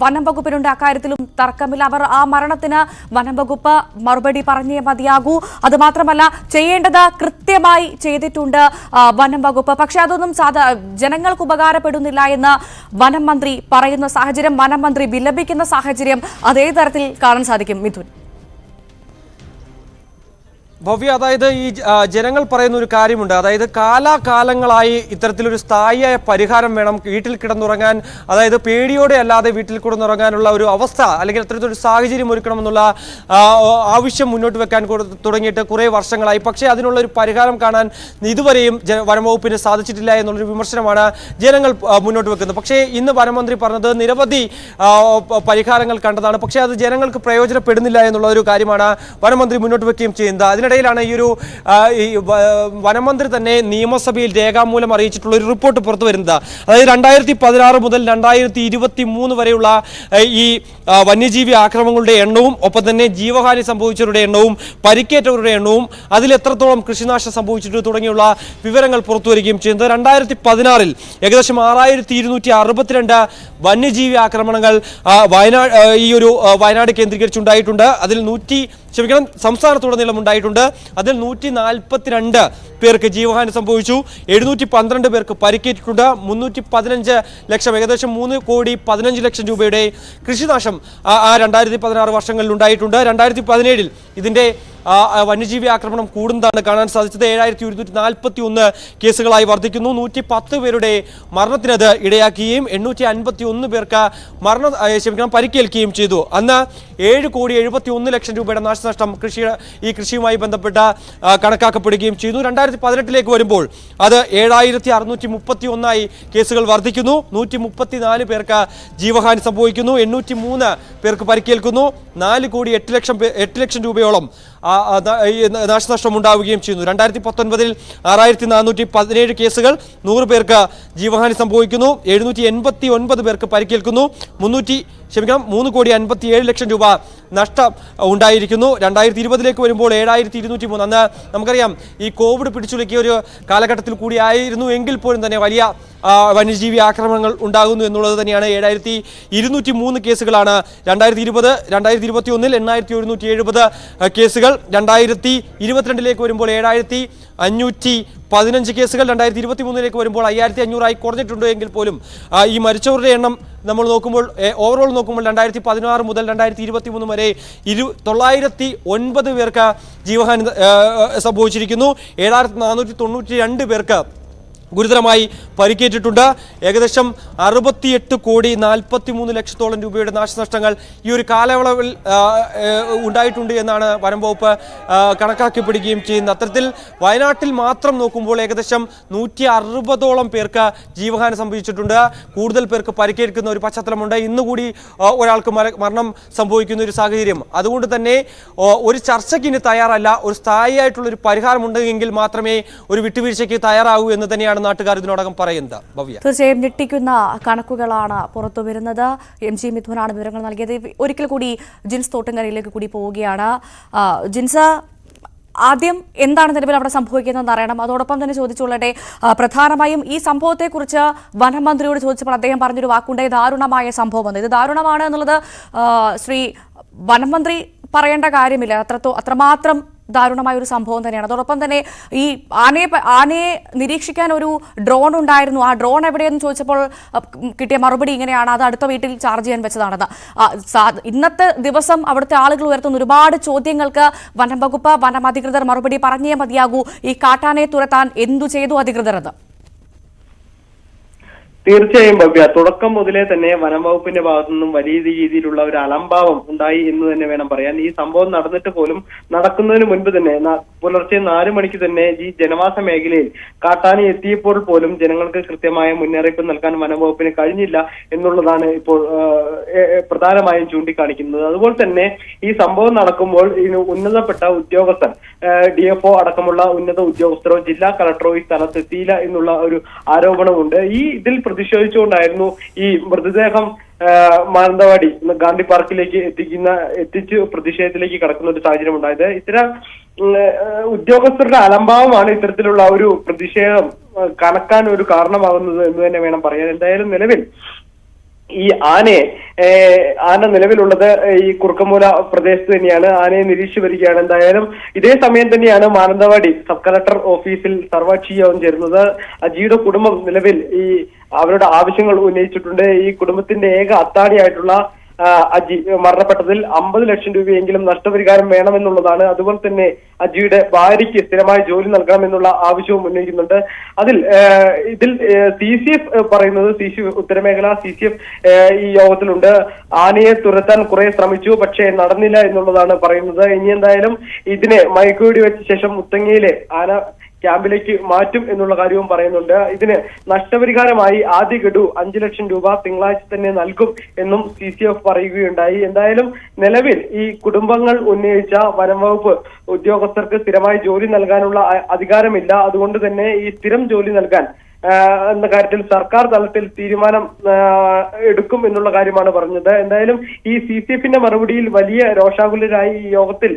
വനം വകുപ്പിനുണ്ട്. അക്കാര്യത്തിലും തർക്കമില്ല. അവർ ആ മരണത്തിന് വനം വകുപ്പ് മറുപടി പറഞ്ഞേ മതിയാകൂ. അത് മാത്രമല്ല, ചെയ്യേണ്ടത് കൃത്യമായി ചെയ്തിട്ടുണ്ട് വനം വകുപ്പ്. പക്ഷെ അതൊന്നും ജനങ്ങൾക്ക് ഉപകാരപ്പെടുന്നില്ല എന്ന് വനം മന്ത്രി പറയുന്ന സാഹചര്യം, വനം മന്ത്രി വിലപിക്കുന്ന സാഹചര്യം അതേ തരത്തിൽ കാണാൻ സാധിക്കും. മിഥുൻ, ഭവ്യ, അതായത് ഈ ജനങ്ങൾ പറയുന്ന ഒരു കാര്യമുണ്ട്. അതായത് കാലാകാലങ്ങളായി ഇത്തരത്തിലൊരു സ്ഥായിയായ പരിഹാരം വേണം. വീട്ടിൽ കിടന്നുറങ്ങാൻ, അതായത് പേടിയോടെ അല്ലാതെ വീട്ടിൽ കിടന്നുറങ്ങാനുള്ള ഒരു അവസ്ഥ അല്ലെങ്കിൽ അത്തരത്തിലൊരു സാഹചര്യം ഒരുക്കണമെന്നുള്ള ആവശ്യം മുന്നോട്ട് വെക്കാൻ തുടങ്ങിയിട്ട് കുറേ വർഷങ്ങളായി. പക്ഷേ അതിനുള്ള ഒരു പരിഹാരം കാണാൻ ഇതുവരെയും വനംവകുപ്പിന് സാധിച്ചിട്ടില്ല എന്നുള്ളൊരു വിമർശനമാണ് ജനങ്ങൾ മുന്നോട്ട് വെക്കുന്നത്. പക്ഷേ ഇന്ന് വനമന്ത്രി പറഞ്ഞത് നിരവധി പരിഹാരങ്ങൾ കണ്ടതാണ്. പക്ഷേ അത് ജനങ്ങൾക്ക് പ്രയോജനപ്പെടുന്നില്ല എന്നുള്ള ഒരു കാര്യമാണ് വനമന്ത്രി മുന്നോട്ട് വെക്കുകയും ചെയ്യുന്നത്. അതിനിടയിലാണ് ഈ ഒരു വനമന്ത്രി തന്നെ നിയമസഭയിൽ രേഖാമൂലം അറിയിച്ചിട്ടുള്ള ഒരു റിപ്പോർട്ട് പുറത്തു വരുന്നത്. അതായത് 2016 മുതൽ 2023 വരെയുള്ള ഈ വന്യജീവി ആക്രമണങ്ങളുടെ എണ്ണവും ഒപ്പം തന്നെ ജീവഹാനി സംഭവിച്ചവരുടെ എണ്ണവും പരിക്കേറ്റവരുടെ എണ്ണവും അതിൽ എത്രത്തോളം കൃഷിനാശം സംഭവിച്ചിട്ട് തുടങ്ങിയുള്ള വിവരങ്ങൾ പുറത്തു വരികയും ചെയ്യുന്നത്. 2016 ഏകദേശം 6262 വന്യജീവി ആക്രമണങ്ങൾ വയനാട് കേന്ദ്രീകരിച്ചുണ്ടായിട്ടുണ്ട്. അതിൽ സംസ്ഥാനത്തുടനീളം ഉണ്ടായിട്ടുണ്ട്. അതിൽ 142 പേർക്ക് ജീവഹാനി സംഭവിച്ചു, 712 പേർക്ക് പരിക്കേറ്റിട്ടുണ്ട്, 315 ലക്ഷം ഏകദേശം 3,15,00,000 രൂപയുടെ കൃഷിനാശം ആ 2016 വർഷങ്ങളിൽ ഉണ്ടായിട്ടുണ്ട്. 2017 ഇതിന്റെ വന്യജീവി ആക്രമണം കൂടുന്നതാണ് കാണാൻ സാധിച്ചത്. 7141 കേസുകളായി വർദ്ധിക്കുന്നു. 110 പേരുടെ മരണത്തിനത് ഇടയാക്കുകയും 851 പേർക്ക് പരിക്കേൽക്കുകയും ചെയ്തു. അന്ന് 7,71,00,000 രൂപയുടെ നാശനഷ്ടം കൃഷിയുമായി ബന്ധപ്പെട്ട കണക്കാക്കപ്പെടുകയും ചെയ്യുന്നു. 2018 വരുമ്പോൾ അത് 7,631 കേസുകൾ വർദ്ധിക്കുന്നു. 134 പേർക്ക് ജീവഹാനി സംഭവിക്കുന്നു, 803 പേർക്ക് പരിക്കേൽക്കുന്നു, 4,08,00,000 രൂപയോളം നാശനഷ്ടം ഉണ്ടാവുകയും ചെയ്യുന്നു. 2019 6,417 കേസുകൾ, 100 പേർക്ക് ജീവഹാനി സംഭവിക്കുന്നു, 789 പേർക്ക് പരിക്കേൽക്കുന്നു, 3,57,00,000 രൂപ നഷ്ടം ഉണ്ടായിരിക്കുന്നു. 2020 വരുമ്പോൾ 7,203. അന്ന് നമുക്കറിയാം ഈ കോവിഡ് പിടിച്ചുലക്കിയ ഒരു കാലഘട്ടത്തിൽ കൂടി ആയിരുന്നു എങ്കിൽ പോലും തന്നെ വലിയ വന്യജീവി ആക്രമണങ്ങൾ ഉണ്ടാകുന്നു എന്നുള്ളത് തന്നെയാണ്. 7,203 കേസുകളാണ് 2020. 2021 8,770 കേസുകൾ. 2022 വരുമ്പോൾ 7,515 കേസുകൾ. 2023 വരുമ്പോൾ 5,500 കുറഞ്ഞിട്ടുണ്ട് എങ്കിൽ പോലും ഈ മരിച്ചവരുടെ എണ്ണം നമ്മൾ നോക്കുമ്പോൾ ഓവറോൾ നോക്കുമ്പോൾ 2016 മുതൽ 2023 വരെ 909 പേർക്ക് ജീവഹാനി സംഭവിച്ചിരിക്കുന്നു. 7,492 പേർക്ക് ഗുരുതരമായി പരിക്കേറ്റിട്ടുണ്ട്. ഏകദേശം 68,43,00,000 രൂപയുടെ നാശനഷ്ടങ്ങൾ ഈ ഒരു കാലയളവിൽ ഉണ്ടായിട്ടുണ്ട് എന്നാണ് വനം വകുപ്പ് കണക്കാക്കപ്പെടുകയും ചെയ്യുന്നത്. അത്തരത്തിൽ വയനാട്ടിൽ മാത്രം നോക്കുമ്പോൾ ഏകദേശം 160ഓളം പേർക്ക് ജീവഹാനി സംഭവിച്ചിട്ടുണ്ട്. കൂടുതൽ പേർക്ക് പരിക്കേൽക്കുന്ന ഒരു പശ്ചാത്തലമുണ്ട്. ഇന്നുകൂടി ഒരാൾക്ക് മരണം സംഭവിക്കുന്ന ഒരു സാഹചര്യം. അതുകൊണ്ട് തന്നെ ഒരു ചർച്ചയ്ക്ക് ഇനി തയ്യാറല്ല. ഒരു സ്ഥായിയായിട്ടുള്ളൊരു പരിഹാരമുണ്ടെങ്കിൽ മാത്രമേ ഒരു വിട്ടുവീഴ്ചയ്ക്ക് തയ്യാറാകൂ എന്ന് തന്നെയാണ് നാട്ടുകാർ ഇതിനോടകം പറയുന്നത്. ഭവ്യ, തീർച്ചയായും ഞെട്ടിക്കുന്ന കണക്കുകളാണ് പുറത്തു വരുന്നത്. MG മിഥുനാണ് വിവരങ്ങൾ നൽകിയത്. ഒരിക്കൽ കൂടി ജിൻസ് തോട്ടുങ്കരയിലേക്ക് കൂടി പോവുകയാണ്. ജിൻസ്, ആദ്യം എന്താണ് നിലവിൽ അവിടെ സംഭവിക്കുന്നതെന്ന് അറിയണം. അതോടൊപ്പം തന്നെ ചോദിച്ചുകൊള്ളട്ടെ, പ്രധാനമായും ഈ സംഭവത്തെക്കുറിച്ച് വനമന്ത്രിയോട് ചോദിച്ചപ്പോൾ അദ്ദേഹം പറഞ്ഞൊരു വാക്കുണ്ടായി, ദാരുണമായ സംഭവം. ഇത് ദാരുണമാണ് എന്നുള്ളത് ശ്രീ വനമന്ത്രി പറയേണ്ട കാര്യമില്ല. അത്രമാത്രം ദാരുണമായ ഒരു സംഭവം തന്നെയാണ്. അതോടൊപ്പം തന്നെ ഈ ആനയെ നിരീക്ഷിക്കാൻ ഒരു ഡ്രോൺ ഉണ്ടായിരുന്നു. ആ ഡ്രോൺ എവിടെയെന്ന് ചോദിച്ചപ്പോൾ കിട്ടിയ മറുപടി ഇങ്ങനെയാണ്, അത് അടുത്ത വീട്ടിൽ ചാർജ് ചെയ്യാൻ വെച്ചതാണെന്ന്. ഇന്നത്തെ ദിവസം അവിടുത്തെ ആളുകൾ ഉയർത്തുന്ന ഒരുപാട് ചോദ്യങ്ങൾക്ക് വനം വകുപ്പ്, വനം അധികൃതർ മറുപടി പറഞ്ഞേ മതിയാകൂ. ഈ കാട്ടാനയെ തുരത്താൻ എന്തു ചെയ്തു അധികൃതർ എന്ന്? തീർച്ചയായും ഭവ്യ, തുടക്കം മുതലേ തന്നെ വനം വകുപ്പിന്റെ ഭാഗത്തു നിന്നും വലിയ രീതിയിലുള്ള ഒരു അലംഭാവം ഉണ്ടായി എന്ന് തന്നെ വേണം പറയാൻ. ഈ സംഭവം നടന്നിട്ട് പോലും നടക്കുന്നതിന് മുൻപ് തന്നെ പുലർച്ചെ 4 മണിക്ക് തന്നെ ഈ ജനവാസ മേഖലയിൽ കാട്ടാന എത്തിയപ്പോൾ പോലും ജനങ്ങൾക്ക് കൃത്യമായ മുന്നറിയിപ്പ് നൽകാൻ വനം വകുപ്പിന് കഴിഞ്ഞില്ല എന്നുള്ളതാണ് ഇപ്പോൾ പ്രധാനമായും ചൂണ്ടിക്കാണിക്കുന്നത്. അതുപോലെ തന്നെ ഈ സംഭവം നടക്കുമ്പോൾ ഉന്നതപ്പെട്ട ഉദ്യോഗസ്ഥർ, DFO അടക്കമുള്ള ഉന്നത ഉദ്യോഗസ്ഥരോ ജില്ലാ കളക്ടറോ ഈ സ്ഥലത്തെത്തിയില്ല എന്നുള്ള ഒരു ആരോപണമുണ്ട്. ഇതിൽ പ്രതിഷേധിച്ചുകൊണ്ടായിരുന്നു ഈ മൃതദേഹം മാനന്തവാടി ഗാന്ധി പാർക്കിലേക്ക് എത്തിച്ച് പ്രതിഷേധത്തിലേക്ക് കടക്കുന്ന ഒരു സാഹചര്യം ഉണ്ടായത്. ഇത്തരം ഉദ്യോഗസ്ഥരുടെ അലംഭാവമാണ് ഇത്തരത്തിലുള്ള ഒരു പ്രതിഷേധം കണക്കാൻ ഒരു കാരണമാകുന്നത് എന്ന് തന്നെ വേണം പറയാൻ. എന്തായാലും നിലവിൽ ഈ ആന നിലവിലുള്ളത് ഈ കുറുക്കമൂല പ്രദേശത്ത് തന്നെയാണ്. ആനയെ നിരീക്ഷിച്ചു വരികയാണ്. എന്തായാലും ഇതേ സമയം തന്നെയാണ് മാനന്തവാടി സബ് കളക്ടർ ഓഫീസിൽ സർവകക്ഷി യോഗം ചേരുന്നത്. അജിയുടെ കുടുംബം നിലവിൽ അവരുടെ ആവശ്യങ്ങൾ ഉന്നയിച്ചിട്ടുണ്ട്. ഈ കുടുംബത്തിന്റെ ഏക അത്താണിയായിട്ടുള്ള അജി മരണപ്പെട്ടതിൽ 50 ലക്ഷം രൂപയെങ്കിലും നഷ്ടപരിഹാരം വേണമെന്നുള്ളതാണ്. അതുപോലെ തന്നെ അജിയുടെ ഭാര്യയ്ക്ക് സ്ഥിരമായ ജോലി നൽകണമെന്നുള്ള ആവശ്യവും ഉന്നയിക്കുന്നുണ്ട്. ഇതിൽ CCF പറയുന്നത്, ഉത്തരമേഖല CCF ഈ യോഗത്തിലുണ്ട്. ആനയെ തുരത്താൻ കുറെ ശ്രമിച്ചു, പക്ഷേ നടന്നില്ല എന്നുള്ളതാണ് പറയുന്നത്. ഇനി എന്തായാലും ഇതിനെ മയക്കുവെടി വെച്ച ശേഷം മുത്തങ്ങയിലെ ആന ക്യാമ്പിലേക്ക് മാറ്റും എന്നുള്ള കാര്യവും പറയുന്നുണ്ട്. ഇതിന് നഷ്ടപരിഹാരമായി ആദ്യ ഗഡു 5 ലക്ഷം രൂപ തിങ്കളാഴ്ച തന്നെ നൽകും എന്നും CCF പറയുകയുണ്ടായി. എന്തായാലും നിലവിൽ ഈ കുടുംബങ്ങൾ ഉന്നയിച്ച വനം വകുപ്പ് ഉദ്യോഗസ്ഥർക്ക് സ്ഥിരമായി ജോലി നൽകാനുള്ള അധികാരമില്ല. അതുകൊണ്ട് തന്നെ ഈ സ്ഥിരം ജോലി നൽകാൻ എന്ന കാര്യത്തിൽ സർക്കാർ തലത്തിൽ തീരുമാനം എടുക്കും എന്നുള്ള കാര്യമാണ് പറഞ്ഞത്. എന്തായാലും ഈ CCFന്റെ മറുപടിയിൽ വലിയ രോഷാകുലരായി ഈ യോഗത്തിൽ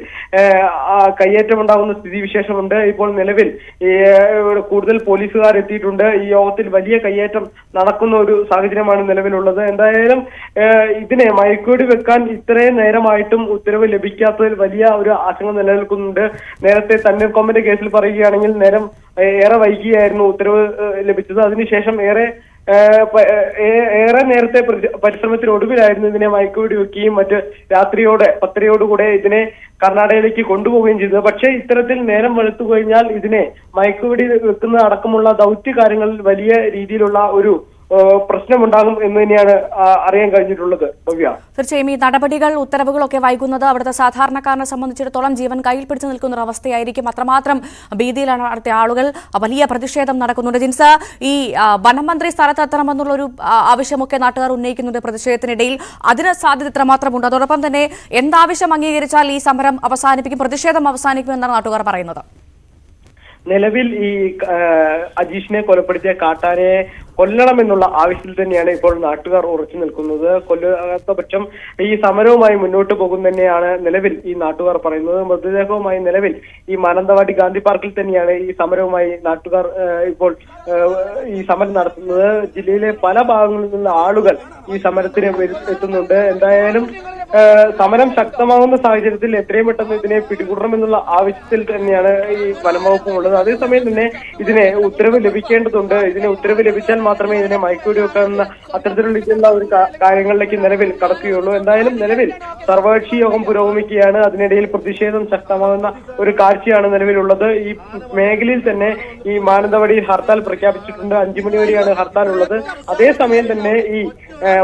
കയ്യേറ്റമുണ്ടാകുന്ന സ്ഥിതിവിശേഷമുണ്ട്. ഇപ്പോൾ നിലവിൽ കൂടുതൽ പോലീസുകാർ എത്തിയിട്ടുണ്ട്. ഈ യോഗത്തിൽ വലിയ കയ്യേറ്റം നടക്കുന്ന ഒരു സാഹചര്യമാണ് നിലവിലുള്ളത്. എന്തായാലും ഇതിനെ മയക്കുവെടി വെക്കാൻ ഇത്രയും നേരമായിട്ടും ഉത്തരവ് ലഭിക്കാത്തതിൽ വലിയ ഒരു ആശങ്ക നിലനിൽക്കുന്നുണ്ട്. നേരത്തെ തണ്ണീർക്കൊമ്പന്റെ കേസിൽ പറയുകയാണെങ്കിൽ ഏറെ വൈകിയായിരുന്നു ഉത്തരവ് ലഭിച്ചത്. അതിനുശേഷം ഏറെ നേരത്തെ പരിശ്രമത്തിനൊടുവിലായിരുന്നു ഇതിനെ മയക്കുവെടി വെക്കുകയും മറ്റ് രാത്രിയോടെ 10:00 ഇതിനെ കർണാടകയിലേക്ക് കൊണ്ടുപോവുകയും ചെയ്തത്. പക്ഷേ ഇത്തരത്തിൽ നേരം വെളുത്തു കഴിഞ്ഞാൽ ഇതിനെ മയക്കുവെടി വെക്കുന്ന അടക്കമുള്ള ദൗത്യ കാര്യങ്ങളിൽ വലിയ രീതിയിലുള്ള ഒരു പ്രശ്നമുണ്ടാകും എന്ന് തന്നെയാണ് അറിയാൻ കഴിഞ്ഞിട്ടുള്ളത്. തീർച്ചയായും ഈ നടപടികൾ, ഉത്തരവുകളൊക്കെ വൈകുന്നത് അവിടുത്തെ സാധാരണക്കാരനെ സംബന്ധിച്ചിടത്തോളം ജീവൻ കയ്യിൽ പിടിച്ചു നിൽക്കുന്ന ഒരു അവസ്ഥയായിരിക്കും. അത്രമാത്രം ഭീതിയിലാണ് അവിടുത്തെ ആളുകൾ. വലിയ പ്രതിഷേധം നടക്കുന്നുണ്ട്. ജിൻസ്, ഈ വനമന്ത്രി സ്ഥലത്തെത്തണമെന്നുള്ളൊരു ആവശ്യമൊക്കെ നാട്ടുകാർ ഉന്നയിക്കുന്നുണ്ട് പ്രതിഷേധത്തിനിടയിൽ. അതിന് സാധ്യത ഇത്രമാത്രമുണ്ട്. അതോടൊപ്പം തന്നെ എന്താവശ്യം അംഗീകരിച്ചാൽ ഈ സമരം അവസാനിപ്പിക്കും, പ്രതിഷേധം അവസാനിക്കുമെന്നാണ് നാട്ടുകാർ പറയുന്നത്? നിലവിൽ ഈ അജീഷിനെ കൊലപ്പെടുത്തിയ കാട്ടാനയെ കൊല്ലണമെന്നുള്ള ആവശ്യത്തിൽ തന്നെയാണ് ഇപ്പോൾ നാട്ടുകാർ ഉറച്ചു നിൽക്കുന്നത്. കൊല്ലാത്ത പക്ഷം ഈ സമരവുമായി മുന്നോട്ട് പോകും തന്നെയാണ് നിലവിൽ ഈ നാട്ടുകാർ പറയുന്നത്. മൃതദേഹവുമായി നിലവിൽ ഈ മാനന്തവാടി ഗാന്ധി പാർക്കിൽ തന്നെയാണ് ഈ സമരവുമായി നാട്ടുകാർ ഇപ്പോൾ ഈ സമരം നടത്തുന്നത്. ജില്ലയിലെ പല ഭാഗങ്ങളിൽ നിന്നുള്ള ആളുകൾ ഈ സമരത്തിന് എത്തുന്നുണ്ട്. എന്തായാലും സമരം ശക്തമാകുന്ന സാഹചര്യത്തിൽ എത്രയും പെട്ടെന്ന് ഇതിനെ പിടികൂടണമെന്നുള്ള ആവശ്യത്തിൽ തന്നെയാണ് ഈ വനംവകുപ്പും ഉള്ളത്. അതേസമയം തന്നെ ഇതിനെ ഉത്തരവ് ലഭിക്കേണ്ടതുണ്ട്. ഇതിന് ഉത്തരവ് ലഭിച്ചാൽ മാത്രമേ ഇതിനെ മയക്കുവെടിവെക്കുന്ന അത്തരത്തിലുള്ള ഒരു കാര്യങ്ങളിലേക്ക് നിലവിൽ കടക്കുകയുള്ളൂ. എന്തായാലും നിലവിൽ സർവകക്ഷി യോഗം പുരോഗമിക്കുകയാണ്. അതിനിടയിൽ പ്രതിഷേധം ശക്തമാകുന്ന ഒരു കാഴ്ചയാണ് നിലവിലുള്ളത്. ഈ മേഖലയിൽ തന്നെ ഈ മാനന്തവാടിയിൽ ഹർത്താൽ പ്രഖ്യാപിച്ചിട്ടുണ്ട്. 5 മണി വരെയാണ് ഹർത്താൽ ഉള്ളത്. അതേസമയം തന്നെ ഈ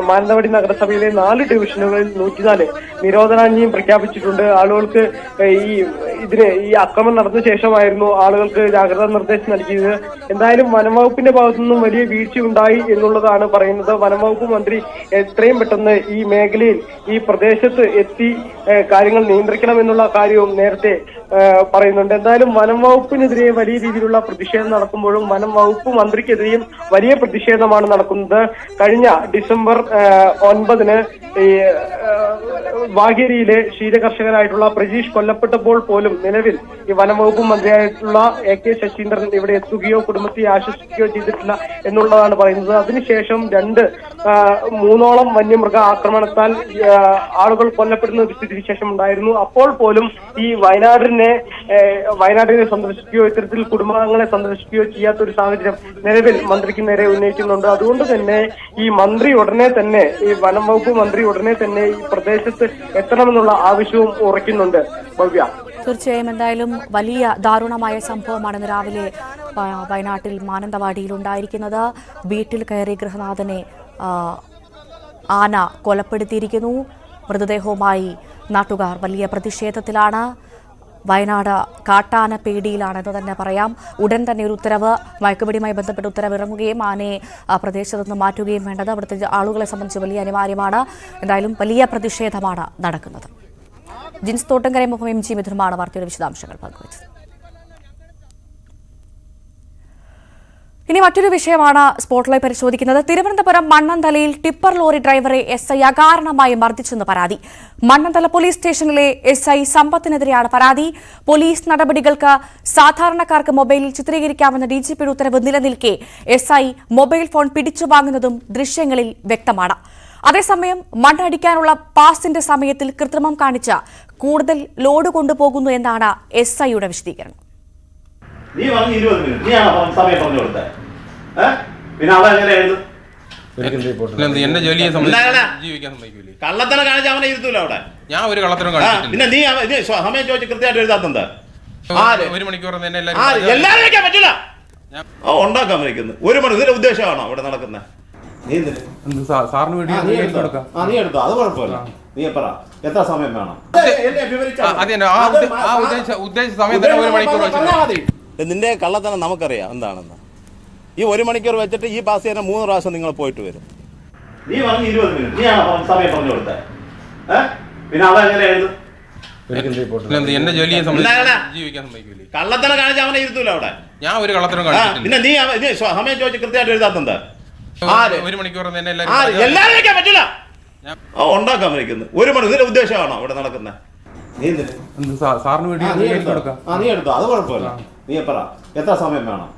മാനന്തവാടി നഗരസഭയിലെ 4 ഡിവിഷനുകളിൽ 104 നിരോധനാജ്ഞയും പ്രഖ്യാപിച്ചിട്ടുണ്ട്. ആളുകൾക്ക് ഈ അക്രമം നടന്ന ശേഷമായിരുന്നു ആളുകൾക്ക് ജാഗ്രതാ നിർദ്ദേശം നൽകിയത്. എന്തായാലും വനംവകുപ്പിന്റെ ഭാഗത്തു നിന്നും വലിയ വീഴ്ചയുണ്ടായി എന്നുള്ളതാണ് പറയുന്നത്. വനംവകുപ്പ് മന്ത്രി എത്രയും പെട്ടെന്ന് ഈ മേഖലയിൽ ഈ പ്രദേശത്ത് എത്തി കാര്യങ്ങൾ നിയന്ത്രിക്കണം എന്നുള്ള കാര്യവും നേരത്തെ പറയുന്നുണ്ട്. എന്തായാലും വനം വകുപ്പിനെതിരെ വലിയ രീതിയിലുള്ള പ്രതിഷേധം നടക്കുമ്പോഴും വനം വകുപ്പ് മന്ത്രിക്കെതിരെയും വലിയ പ്രതിഷേധമാണ് നടക്കുന്നത്. കഴിഞ്ഞ ഡിസംബർ 9 ഈ വാഗേരിയിലെ ക്ഷീരകർഷകനായിട്ടുള്ള പ്രജീഷ് കൊല്ലപ്പെട്ടപ്പോൾ പോലും നിലവിൽ ഈ വനം വകുപ്പ് മന്ത്രിയായിട്ടുള്ള AK ശശീന്ദ്രൻ ഇവിടെ എത്തുകയോ കുടുംബത്തെ ആശ്വസിക്കുകയോ ചെയ്തിട്ടില്ല എന്നുള്ളതാണ് പറയുന്നത്. അതിനുശേഷം 3ഓളം വന്യമൃഗ ആക്രമണത്താൽ ആളുകൾ കൊല്ലപ്പെടുന്ന ഒരു സ്ഥിതിവിശേഷം ഉണ്ടായിരുന്നു. അപ്പോൾ പോലും ഈ വയനാടിനെ സന്ദർശിക്കുകയോ ഇത്തരത്തിൽ കുടുംബാംഗങ്ങളെ സന്ദർശിക്കുകയോ ചെയ്യാത്ത ഒരു സാഹചര്യം നിലവിൽ മന്ത്രിക്ക് നേരെ ഉന്നയിക്കുന്നുണ്ട്. അതുകൊണ്ട് തന്നെ ഈ വനം വകുപ്പ് മന്ത്രി ഉടനെ തന്നെ ഈ പ്രദേശത്ത് എത്തണമെന്നുള്ള ആവശ്യവും ഉറയ്ക്കുന്നുണ്ട്. ഭവ്യ, തീർച്ചയായും എന്തായാലും വലിയ ദാരുണമായ സംഭവമാണ് ഇന്ന് രാവിലെ വയനാട്ടിൽ മാനന്തവാടിയിൽ ഉണ്ടായിരിക്കുന്നത്. വീട്ടിൽ കയറി ഗൃഹനാഥനെ ആന കൊലപ്പെടുത്തിയിരിക്കുന്നു. മൃതദേഹവുമായി നാട്ടുകാർ വലിയ പ്രതിഷേധത്തിലാണ്. വയനാട് കാട്ടാന പേടിയിലാണെന്ന് തന്നെ പറയാം. ഉടൻ തന്നെ ഒരു ഉത്തരവ്, മയക്കുപിടിയുമായി ബന്ധപ്പെട്ട ഉത്തരവ് ഇറങ്ങുകയും ആനയെ പ്രദേശത്ത് നിന്ന് മാറ്റുകയും വേണ്ടത് അവിടുത്തെ ആളുകളെ സംബന്ധിച്ച് വലിയ അനിവാര്യമാണ്. എന്തായാലും വലിയ പ്രതിഷേധമാണ് നടക്കുന്നത്. ജിൻസ് തോട്ടങ്കര MG മിഥുനുമാണ് വാർത്തയുടെ വിശദാംശങ്ങൾ പങ്കുവച്ചത്. ഇനി മറ്റൊരു വിഷയമാണ് സ്പോട്ട്ലൈറ്റ് പരിശോധിക്കുന്നത്. തിരുവനന്തപുരം മണ്ണന്തലയിൽ ടിപ്പർ ലോറി ഡ്രൈവറെ SI അകാരണമായി മർദ്ദിച്ചെന്ന് പരാതി. മണ്ണന്തല പോലീസ് സ്റ്റേഷനിലെ SI സമ്പത്തിനെതിരെയാണ് പരാതി. പോലീസ് നടപടികൾക്ക് സാധാരണക്കാർക്ക് മൊബൈലിൽ ചിത്രീകരിക്കാമെന്ന DGPയുടെ ഉത്തരവ് നിലനിൽക്കെ SI മൊബൈൽ ഫോൺ പിടിച്ചു വാങ്ങുന്നതും ദൃശ്യങ്ങളിൽ വ്യക്തമാണ്. അതേസമയം മണ്ണടിക്കാനുള്ള പാസിന്റെ സമയത്തിൽ കൃത്രിമം കാണിച്ച കൂടുതൽ ലോഡ് കൊണ്ടുപോകുന്നു എന്നാണ് SIയുടെ വിശദീകരണം. നീ പറഞ്ഞ 20 മിനിറ്റ് നീയാണ് സമയം പറഞ്ഞു കൊടുത്തത്. പിന്നെ അതെങ്ങനെ എഴുതും? എന്റെ ജോലിയെ ജീവിക്കാൻ സമ്മതിക്കൂലേ? കള്ളത്തരം കാണിച്ച അവനെ ഇരുത്തൂല അവിടെ. ഞാൻ ഒരു കള്ളത്തരം കാണിച്ചിട്ടില്ല. പിന്നെ നീ സമയം ചോദിച്ച് കൃത്യമായിട്ട് എഴുതാത്തത് 1 മണിക്കൂർ എല്ലാരും വെക്കാൻ പറ്റില്ല. ഉണ്ടാക്കാൻ വയ്ക്കുന്നത് 1 മണി ഇതിന്റെ ഉദ്ദേശമാണോ അവിടെ നടക്കുന്നത്? നീ സാറിന് വേണ്ടി നീ എടുത്തോ, അത് കുഴപ്പമില്ല. നീ പറ എത്ര സമയം വേണം? ഉദ്ദേശിച്ച സമയത്ത് 1 മണിക്കൂർ. നിന്റെ കള്ളത്തനം നമുക്കറിയാം എന്താണെന്ന്. ഈ 1 മണിക്കൂർ വെച്ചിട്ട് ഈ പാസ് ചെയ്യാൻ 3 പ്രാവശ്യം നിങ്ങൾ പോയിട്ട് വരും. നീ പറഞ്ഞ 20 മിനിറ്റ് നീയാണ് സമയം പറഞ്ഞു കൊടുത്തത്. പിന്നെ അതെങ്ങനെ എഴുതും? എന്റെ ജോലിയെ ജീവിക്കാൻ സമ്മതിക്കൂലേ? കള്ളത്തരം കാണിച്ച അവനെ ഇരുത്തൂല അവിടെ. ഞാൻ ഒരു കള്ളത്തരം കാണിച്ചിട്ടില്ല. പിന്നെ നീ സമയം ചോദിച്ച് കൃത്യമായിട്ട് എഴുതാത്തത് 1 മണിക്കൂർ എല്ലാരും വെക്കാൻ പറ്റില്ല. ഉണ്ടാക്കാൻ വയ്ക്കുന്നത് 1 മണി ഇതിന്റെ ഉദ്ദേശമാണോ അവിടെ നടക്കുന്നത്? നീ സാറിന് വേണ്ടി നീ എടുത്തോ, അത് കുഴപ്പമില്ല. നീ പറ എത്ര സമയം വേണം?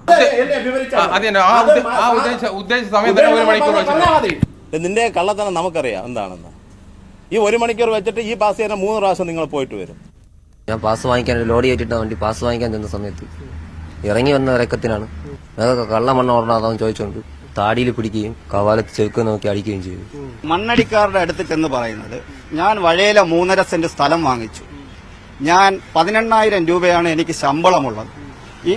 ഉദ്ദേശിച്ച സമയത്ത് 1 മണിക്കൂർ. നിന്റെ കള്ളത്തനം നമുക്കറിയാം എന്താണെന്ന്. ഈ 1 മണിക്കൂർ വെച്ചിട്ട് ഈ പാസ് ചെയ്യാൻ 3 പ്രാവശ്യം നിങ്ങൾ പോയിട്ട് വരും. ഞാൻ പാസ് വാങ്ങിക്കാൻ ലോഡ് ചെയ്തിട്ടാ വണ്ടി പാസ് വാങ്ങിക്കാൻ ചെന്ന സമയത്ത് ഇറങ്ങി വന്ന ഇറക്കത്തിനാണ് ഞങ്ങൾക്ക് കള്ളമണ്ണ ഓർണാതാന്ന് ചോദിച്ചുകൊണ്ട് താടിയിൽ പിടിക്കുകയും കവാലത്ത് ചെറുക്ക് നോക്കി അടിക്കുകയും ചെയ്തു. മണ്ണടിക്കാരുടെ അടുത്ത് ചെന്ന് പറയുന്നത്, ഞാൻ വഴയില 3.5 സെന്റ് സ്ഥലം വാങ്ങിച്ചു, ഞാൻ 18,000 രൂപയാണ് എനിക്ക് ശമ്പളമുള്ളത്. ഈ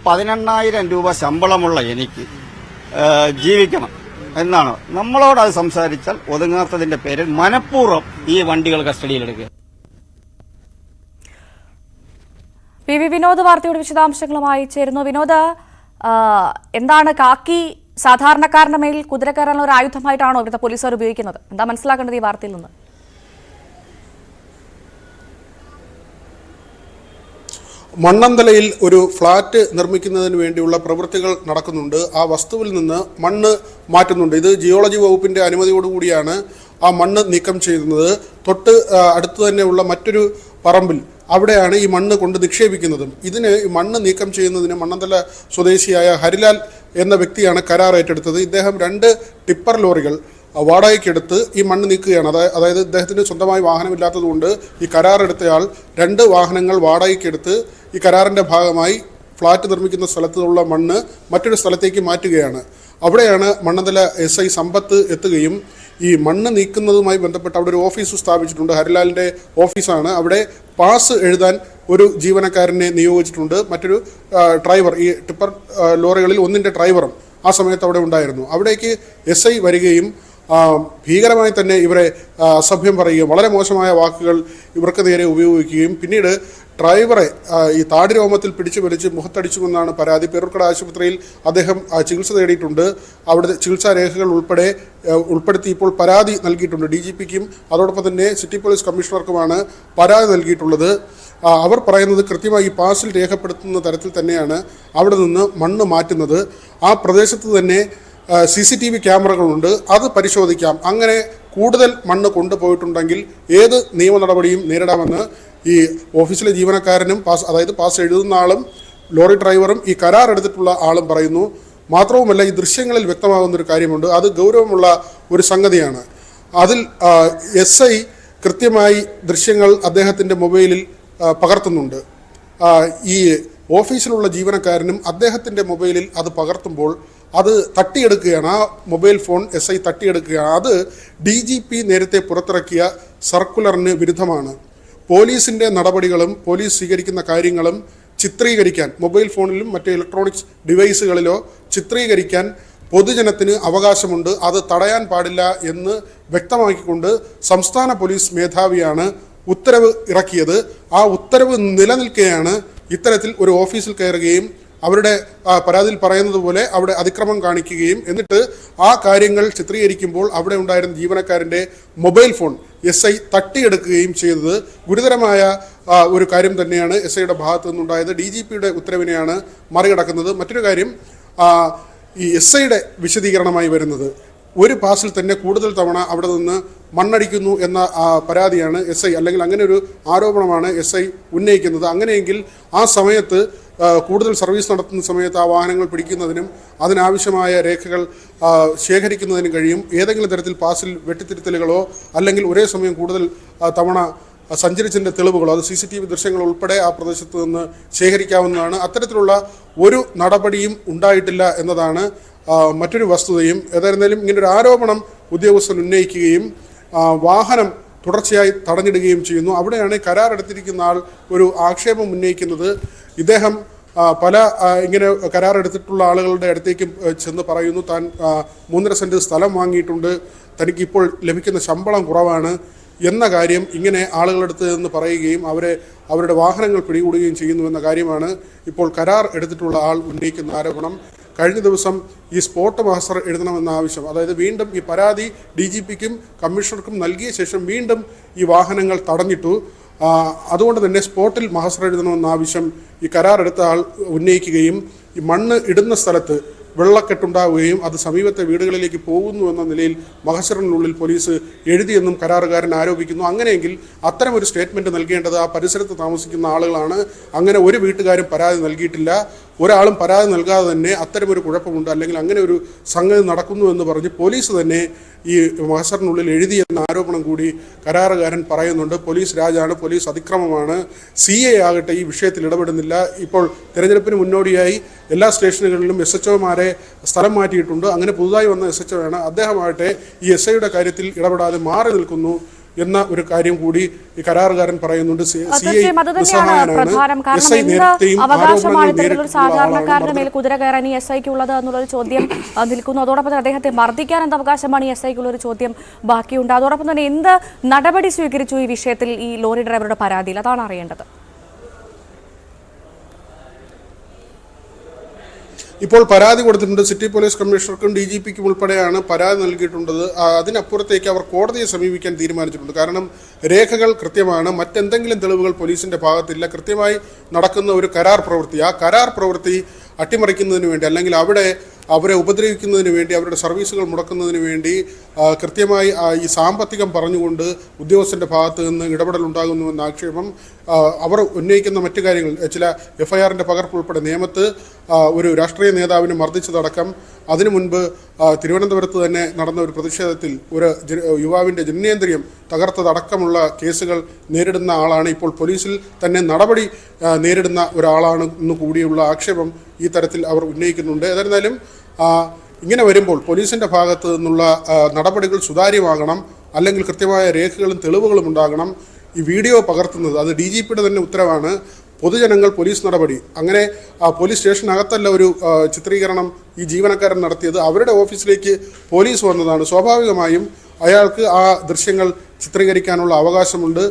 18,000 രൂപ ശമ്പളമുള്ള എനിക്ക് ജീവിക്കണം എന്നാണ്. നമ്മളോട് അത് സംസാരിച്ചാൽ ഒതുങ്ങാത്തതിന്റെ പേരിൽ മനഃപൂർവ്വം ഈ വണ്ടികൾ കസ്റ്റഡിയിലെടുക്കുക. PV വിനോദ് വാർത്തയുടെ വിശദാംശങ്ങളുമായി ചേരുന്നു. വിനോദ്, എന്താണ് കാക്കി സാധാരണക്കാരന്റെ മേൽ കുതിര കയറാനുള്ള ഒരു ആയുധമായിട്ടാണോ ഇവിടുത്തെ പോലീസുകാർ ഉപയോഗിക്കുന്നത്? എന്താ മനസ്സിലാക്കേണ്ടത് ഈ വാർത്തയിൽ നിന്ന്? മണ്ണന്തലയിൽ ഒരു ഫ്ളാറ്റ് നിർമ്മിക്കുന്നതിന് വേണ്ടിയുള്ള പ്രവൃത്തികൾ നടക്കുന്നുണ്ട്. ആ വസ്തുവിൽ നിന്ന് മണ്ണ് മാറ്റുന്നുണ്ട്. ഇത് ജിയോളജി വകുപ്പിന്റെ അനുമതിയോടുകൂടിയാണ് ആ മണ്ണ് നീക്കം ചെയ്യുന്നത്. തൊട്ട് അടുത്ത് തന്നെയുള്ള മറ്റൊരു പറമ്പിൽ അവിടെയാണ് ഈ മണ്ണ് കൊണ്ട് നിക്ഷേപിക്കുന്നതും. ഇതിന് ഈ മണ്ണ് നീക്കം ചെയ്യുന്നതിന് മണ്ണന്തല സ്വദേശിയായ ഹരിലാൽ എന്ന വ്യക്തിയാണ് കരാർ ഏറ്റെടുത്തത്. ഇദ്ദേഹം 2 ടിപ്പർ ലോറികൾ വാടകയ്ക്കെടുത്ത് ഈ മണ്ണ് നീക്കുകയാണ്. അതായത് ഇദ്ദേഹത്തിന് സ്വന്തമായി വാഹനമില്ലാത്തതുകൊണ്ട് ഈ കരാർ എടുത്തയാൾ 2 വാഹനങ്ങൾ വാടകയ്ക്കെടുത്ത് ഈ കരാറിൻ്റെ ഭാഗമായി ഫ്ളാറ്റ് നിർമ്മിക്കുന്ന സ്ഥലത്തുള്ള മണ്ണ് മറ്റൊരു സ്ഥലത്തേക്ക് മാറ്റുകയാണ്. അവിടെയാണ് മണ്ണന്തല SI സമ്പത്ത് എത്തുകയും ഈ മണ്ണ് നീക്കുന്നതുമായി ബന്ധപ്പെട്ട് അവിടെ ഒരു ഓഫീസ് സ്ഥാപിച്ചിട്ടുണ്ട്. ഹരിലാലിൻ്റെ ഓഫീസാണ്. അവിടെ പാസ് എഴുതാൻ ഒരു ജീവനക്കാരനെ നിയോഗിച്ചിട്ടുണ്ട്. മറ്റൊരു ഡ്രൈവർ, ഈ ടിപ്പർ ലോറികളിൽ ഒന്നിൻ്റെ ഡ്രൈവറും ആ സമയത്ത് അവിടെ ഉണ്ടായിരുന്നു. അവിടേക്ക് SI വരികയും ഭീകരമായി തന്നെ ഇവരെ അസഭ്യം പറയുകയും വളരെ മോശമായ വാക്കുകൾ ഇവർക്ക് നേരെ ഉപയോഗിക്കുകയും പിന്നീട് ഡ്രൈവറെ ഈ താടിരോമത്തിൽ പിടിച്ചു വലിച്ച് മുഖത്തടിച്ചുകൊണ്ടാണ് പരാതി. പേരൂർക്കട ആശുപത്രിയിൽ അദ്ദേഹം ചികിത്സ തേടിയിട്ടുണ്ട്. അവിടുത്തെ ചികിത്സാ രേഖകൾ ഉൾപ്പെടുത്തി ഇപ്പോൾ പരാതി നൽകിയിട്ടുണ്ട്. DGPക്കും അതോടൊപ്പം തന്നെ സിറ്റി പോലീസ് കമ്മീഷണർക്കുമാണ് പരാതി നൽകിയിട്ടുള്ളത്. അവർ പറയുന്നത് കൃത്യമായി ഈ പാസിൽ രേഖപ്പെടുത്തുന്ന തരത്തിൽ തന്നെയാണ് അവിടെ നിന്ന് മണ്ണ് മാറ്റുന്നത്. ആ പ്രദേശത്ത് തന്നെ CCTV ക്യാമറകളുണ്ട്, അത് പരിശോധിക്കാം. അങ്ങനെ കൂടുതൽ മണ്ണ് കൊണ്ടുപോയിട്ടുണ്ടെങ്കിൽ ഏത് നിയമ നടപടിയും നേരിടാമെന്ന് ഈ ഓഫീസിലെ ജീവനക്കാരനും പാസ് എഴുതുന്ന ആളും ലോറി ഡ്രൈവറും ഈ കരാർ എടുത്തിട്ടുള്ള ആളും പറയുന്നു. മാത്രവുമല്ല, ഈ ദൃശ്യങ്ങളിൽ വ്യക്തമാകുന്നൊരു കാര്യമുണ്ട്, അത് ഗൗരവമുള്ള ഒരു സംഗതിയാണ്. അതിൽ SI കൃത്യമായി ദൃശ്യങ്ങൾ അദ്ദേഹത്തിൻ്റെ മൊബൈലിൽ പകർത്തുന്നുണ്ട്. ഈ ഓഫീസിലുള്ള ജീവനക്കാരനും അദ്ദേഹത്തിൻ്റെ മൊബൈലിൽ അത് പകർത്തുമ്പോൾ അത് തട്ടിയെടുക്കുകയാണ്. ആ മൊബൈൽ ഫോൺ SI തട്ടിയെടുക്കുകയാണ്. അത് DGP നേരത്തെ പുറത്തിറക്കിയ സർക്കുലറിന് വിരുദ്ധമാണ്. പോലീസിൻ്റെ നടപടികളും പോലീസ് സ്വീകരിക്കുന്ന കാര്യങ്ങളും ചിത്രീകരിക്കാൻ മൊബൈൽ ഫോണിലും മറ്റ് ഇലക്ട്രോണിക്സ് ഡിവൈസുകളിലോ ചിത്രീകരിക്കാൻ പൊതുജനത്തിന് അവകാശമുണ്ട്. അത് തടയാൻ പാടില്ല എന്ന് വ്യക്തമാക്കിക്കൊണ്ട് സംസ്ഥാന പോലീസ് മേധാവിയാണ് ഉത്തരവ് ഇറക്കിയത്. ആ ഉത്തരവ് നിലനിൽക്കെയാണ് ഇത്തരത്തിൽ ഒരു ഓഫീസിൽ കയറുകയും അവരുടെ പരാതിയിൽ പറയുന്നത് പോലെ അവിടെ അതിക്രമം കാണിക്കുകയും എന്നിട്ട് ആ കാര്യങ്ങൾ ചിത്രീകരിക്കുമ്പോൾ അവിടെ ഉണ്ടായിരുന്ന ജീവനക്കാരൻ്റെ മൊബൈൽ ഫോൺ SI തട്ടിയെടുക്കുകയും ചെയ്തത് ഗുരുതരമായ ഒരു കാര്യം തന്നെയാണ് SIയുടെ ഭാഗത്തു നിന്നുണ്ടായത്. DGPയുടെ ഉത്തരവിനെയാണ് മറികടക്കുന്നത്. മറ്റൊരു കാര്യം, ഈ SIയുടെ വിശദീകരണമായി വരുന്നത് ഒരു പാസിൽ തന്നെ കൂടുതൽ തവണ അവിടെ നിന്ന് മണ്ണടിക്കുന്നു എന്ന പരാതിയാണ് SI, അല്ലെങ്കിൽ അങ്ങനെ ഒരു ആരോപണമാണ് SI ഉന്നയിക്കുന്നത്. അങ്ങനെയെങ്കിൽ ആ സമയത്ത് കൂടുതൽ സർവീസ് നടത്തുന്ന സമയത്ത് ആ വാഹനങ്ങൾ പിടിക്കുന്നതിനും അതിനാവശ്യമായ രേഖകൾ ശേഖരിക്കുന്നതിനും കഴിയും. ഏതെങ്കിലും തരത്തിൽ പാസിൽ വെട്ടിത്തിരുത്തലുകളോ അല്ലെങ്കിൽ ഒരേ സമയം കൂടുതൽ തവണ സഞ്ചരിച്ചതിൻ്റെ തെളിവുകളോ, അത് CCTV ദൃശ്യങ്ങൾ ഉൾപ്പെടെ ആ പ്രദേശത്ത് നിന്ന് ശേഖരിക്കാവുന്നതാണ്. അത്തരത്തിലുള്ള ഒരു നടപടിയും ഉണ്ടായിട്ടില്ല എന്നതാണ് മറ്റൊരു വസ്തുതയും. ഏതായിരുന്നാലും ഇങ്ങനൊരു ആരോപണം ഉദ്യോഗസ്ഥൻ ഉന്നയിക്കുകയും വാഹനം തുടർച്ചയായി തടഞ്ഞിടുകയും ചെയ്യുന്നു. അവിടെയാണ് കരാർ എടുത്തിരിക്കുന്ന ആൾ ഒരു ആക്ഷേപം ഉന്നയിക്കുന്നത്. ഇദ്ദേഹം പല ഇങ്ങനെ കരാർ എടുത്തിട്ടുള്ള ആളുകളുടെ അടുത്തേക്ക് ചെന്ന് പറയുന്നു, താൻ 3.5 സെന്റ് സ്ഥലം വാങ്ങിയിട്ടുണ്ട്, തനിക്കിപ്പോൾ ലഭിക്കുന്ന ശമ്പളം കുറവാണ് എന്ന കാര്യം ഇങ്ങനെ ആളുകളെടുത്ത് നിന്ന് പറയുകയും അവരുടെ വാഹനങ്ങൾ പിടികൂടുകയും ചെയ്യുന്നുവെന്ന കാര്യമാണ് ഇപ്പോൾ കരാർ എടുത്തിട്ടുള്ള ആൾ ഉന്നയിക്കുന്ന ആരോപണം. കഴിഞ്ഞ ദിവസം ഈ സ്പോട്ട് മഹസർ എഴുതണമെന്ന ആവശ്യം, അതായത് വീണ്ടും ഈ പരാതി DGPക്കും കമ്മീഷണർക്കും നൽകിയ ശേഷം വീണ്ടും ഈ വാഹനങ്ങൾ തടഞ്ഞിട്ടു. അതുകൊണ്ട് തന്നെ സ്പോട്ടിൽ മഹസർ എഴുതണമെന്ന ആവശ്യം ഈ കരാർ എടുത്ത ആൾ ഉന്നയിക്കുകയും ഈ മണ്ണ് ഇടുന്ന സ്ഥലത്ത് വെള്ളക്കെട്ടുണ്ടാവുകയും അത് സമീപത്തെ വീടുകളിലേക്ക് പോകുന്നു എന്ന നിലയിൽ മഹസറിനുള്ളിൽ പോലീസ് എഴുതിയെന്നും കരാറുകാരൻ ആരോപിക്കുന്നു. അങ്ങനെയെങ്കിൽ അത്തരമൊരു സ്റ്റേറ്റ്മെൻറ്റ് നൽകേണ്ടത് ആ പരിസരത്ത് താമസിക്കുന്ന ആളുകളാണ്. അങ്ങനെ ഒരു വീട്ടുകാരും പരാതി നൽകിയിട്ടില്ല. ഒരാളും പരാതി നൽകാതെ തന്നെ അത്തരമൊരു കുഴപ്പമുണ്ട് അല്ലെങ്കിൽ അങ്ങനെ ഒരു സംഗതി നടക്കുന്നു എന്ന് പറഞ്ഞ് പോലീസ് തന്നെ ഈ മഹസറിനുള്ളിൽ എഴുതിയെന്ന ആരോപണം കൂടി കരാറുകാരൻ പറയുന്നുണ്ട്. പോലീസ് രാജാണ്, പോലീസ് അതിക്രമമാണ്. CA ആകട്ടെ ഈ വിഷയത്തിൽ ഇടപെടുന്നില്ല. ഇപ്പോൾ തെരഞ്ഞെടുപ്പിന് മുന്നോടിയായി എല്ലാ സ്റ്റേഷനുകളിലും SHOമാരെ സ്ഥലം മാറ്റിയിട്ടുണ്ട്. അങ്ങനെ പുതുതായി വന്ന SHO ആണ്. അദ്ദേഹമാകട്ടെ ഈ SIയുടെ കാര്യത്തിൽ ഇടപെടാതെ മാറി നിൽക്കുന്നു എന്ന ഒരു കാര്യം കൂടി ഈ കരാറുകാരൻ പറയുന്നുണ്ട്. സാധാരണക്കാരന്റെ മേൽ കുതിര കയറാൻ ഈ SIക്ക് ഉള്ളത് എന്നുള്ളൊരു ചോദ്യം നിൽക്കുന്നു. അതോടൊപ്പം തന്നെ അദ്ദേഹത്തെ മർദ്ദിക്കാൻ എന്ത് അവകാശമാണ് ഈ SIക്കുള്ളൊരു ചോദ്യം ബാക്കിയുണ്ട്. അതോടൊപ്പം തന്നെ എന്ത് നടപടി സ്വീകരിച്ചു ഈ വിഷയത്തിൽ ഈ ലോറി ഡ്രൈവറുടെ പരാതിയിൽ, അതാണ് അറിയേണ്ടത്. ഇപ്പോൾ പരാതി കൊടുത്തിട്ടുണ്ട്. സിറ്റി പോലീസ് കമ്മീഷണർക്കും DGPക്കും ഉൾപ്പെടെയാണ് പരാതി നൽകിയിട്ടുള്ളത്. അതിനപ്പുറത്തേക്ക് അവർ കോടതിയെ സമീപിക്കാൻ തീരുമാനിച്ചിട്ടുണ്ട്. കാരണം രേഖകൾ കൃത്യമാണ്, മറ്റെന്തെങ്കിലും തെളിവുകൾ പോലീസിന്റെ ഭാഗത്തില്ല. കൃത്യമായി നടക്കുന്ന ഒരു കരാർ പ്രവൃത്തി, ആ കരാർ പ്രവൃത്തി അട്ടിമറിക്കുന്നതിന് വേണ്ടി അല്ലെങ്കിൽ അവരെ ഉപദ്രവിക്കുന്നതിന് വേണ്ടി, അവരുടെ സർവീസുകൾ മുടക്കുന്നതിന് വേണ്ടി കൃത്യമായി ഈ സാമ്പത്തികം പറഞ്ഞുകൊണ്ട് ഉദ്യോഗസ്ഥൻ്റെ ഭാഗത്ത് നിന്ന് ഇടപെടൽ ഉണ്ടാകുന്നുവെന്ന ആക്ഷേപം, അവർ ഉന്നയിക്കുന്ന മറ്റു കാര്യങ്ങൾ, ചില FIRന്റെ പകർപ്പ് ഉൾപ്പെടെ നേമത്ത് ഒരു രാഷ്ട്രീയ നേതാവിനെ മർദ്ദിച്ചതടക്കം, അതിനു മുൻപ് തിരുവനന്തപുരത്ത് തന്നെ നടന്ന ഒരു പ്രതിഷേധത്തിൽ ഒരു യുവാവിൻ്റെ ജനനേന്ദ്രിയം തകർത്തതടക്കമുള്ള കേസുകൾ നേരിടുന്ന ആളാണ്. ഇപ്പോൾ പോലീസിൽ തന്നെ നടപടി നേരിടുന്ന ഒരാളാണ് എന്ന് കൂടിയുള്ള ആക്ഷേപം ഈ തരത്തിൽ അവർ ഉന്നയിക്കുന്നുണ്ട്. ഏതായിരുന്നാലും ഇങ്ങനെ വരുമ്പോൾ പോലീസിന്റെ ഭാഗത്തു നിന്നുള്ള നടപടികൾ സുതാര്യമാകണം, അല്ലെങ്കിൽ കൃത്യമായ രേഖകളും തെളിവുകളും ഉണ്ടാകണം. ഈ വീഡിയോ പകർത്തുന്നത് അത് DGPയുടെ തന്നെ ഉത്തരവാണ്. പൊതുജനങ്ങൾ പോലീസ് നടപടി, അങ്ങനെ പോലീസ് സ്റ്റേഷനകത്തല്ല ഒരു ചിത്രീകരണം ഈ ജീവനക്കാരൻ നടത്തിയത്, അവരുടെ ഓഫീസിലേക്ക് പോലീസ് വന്നതാണ്. സ്വാഭാവികമായും അയാൾക്ക് ആ ദൃശ്യങ്ങൾ ചിത്രീകരിക്കാനുള്ള അവകാശമുണ്ട്.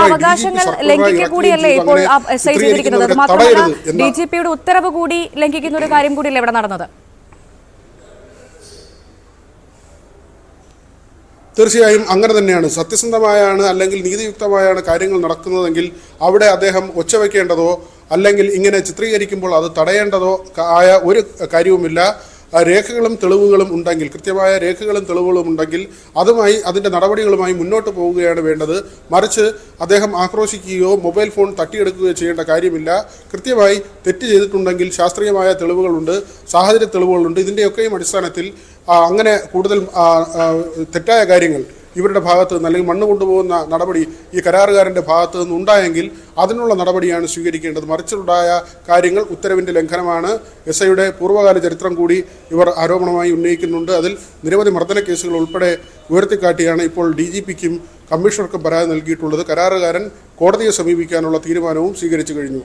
അവകാശങ്ങൾ ലംഘിക്കുക കൂടിയല്ലേ ഇപ്പോൾ എസ്ഐ ചെയ്തിരിക്കുന്നത്? മാത്രമല്ല DGPയുടെ ഉത്തരവ് കൂടി ലംഘിക്കുന്ന ഒരു കാര്യം കൂടിയല്ലേ ഇവിടെ നടന്നത്? തീർച്ചയായും അങ്ങനെ തന്നെയാണ്. സത്യസന്ധമായാണ് അല്ലെങ്കിൽ നീതിയുക്തമായാണ് കാര്യങ്ങൾ നടക്കുന്നതെങ്കിൽ അവിടെ അദ്ദേഹം ഒച്ചവെക്കേണ്ടതോ അല്ലെങ്കിൽ ഇങ്ങനെ ചിത്രീകരിക്കുമ്പോൾ അത് തടയേണ്ടതോ ആയ ഒരു കാര്യവുമില്ല. രേഖകളും തെളിവുകളും ഉണ്ടെങ്കിൽ, കൃത്യമായ രേഖകളും തെളിവുകളും ഉണ്ടെങ്കിൽ അതുമായി അതിൻ്റെ നടപടികളുമായി മുന്നോട്ട് പോവുകയാണ് വേണ്ടത്. മറിച്ച് അദ്ദേഹം ആക്രോശിക്കുകയോ മൊബൈൽ ഫോൺ തട്ടിയെടുക്കുകയോ ചെയ്യേണ്ട കാര്യമില്ല. കൃത്യമായി തെറ്റ് ചെയ്തിട്ടുണ്ടെങ്കിൽ ശാസ്ത്രീയമായ തെളിവുകളുണ്ട്, സാഹചര്യ തെളിവുകളുണ്ട്. ഇതിൻ്റെയൊക്കെയും അടിസ്ഥാനത്തിൽ അങ്ങനെ കൂടുതൽ തെറ്റായ കാര്യങ്ങൾ ഇവരുടെ ഭാഗത്ത് നിന്ന് അല്ലെങ്കിൽ മണ്ണ് കൊണ്ടുപോകുന്ന നടപടി ഈ കരാറുകാരൻ്റെ ഭാഗത്ത് നിന്ന് ഉണ്ടായെങ്കിൽ അതിനുള്ള നടപടിയാണ് സ്വീകരിക്കേണ്ടത്. മറിച്ചുണ്ടായ കാര്യങ്ങൾ ഉത്തരവിൻ്റെ ലംഘനമാണ്. SIയുടെ പൂർവ്വകാല ചരിത്രം കൂടി ഇവർ ആരോപണമായി ഉന്നയിക്കുന്നുണ്ട്. അതിൽ നിരവധി മർദ്ദന കേസുകൾ ഉൾപ്പെടെ ഉയർത്തിക്കാട്ടിയാണ് ഇപ്പോൾ DGPക്കും കമ്മീഷണർക്കും പരാതി നൽകിയിട്ടുള്ളത്. കരാറുകാരൻ കോടതിയെ സമീപിക്കാനുള്ള തീരുമാനവും സ്വീകരിച്ചു കഴിഞ്ഞു.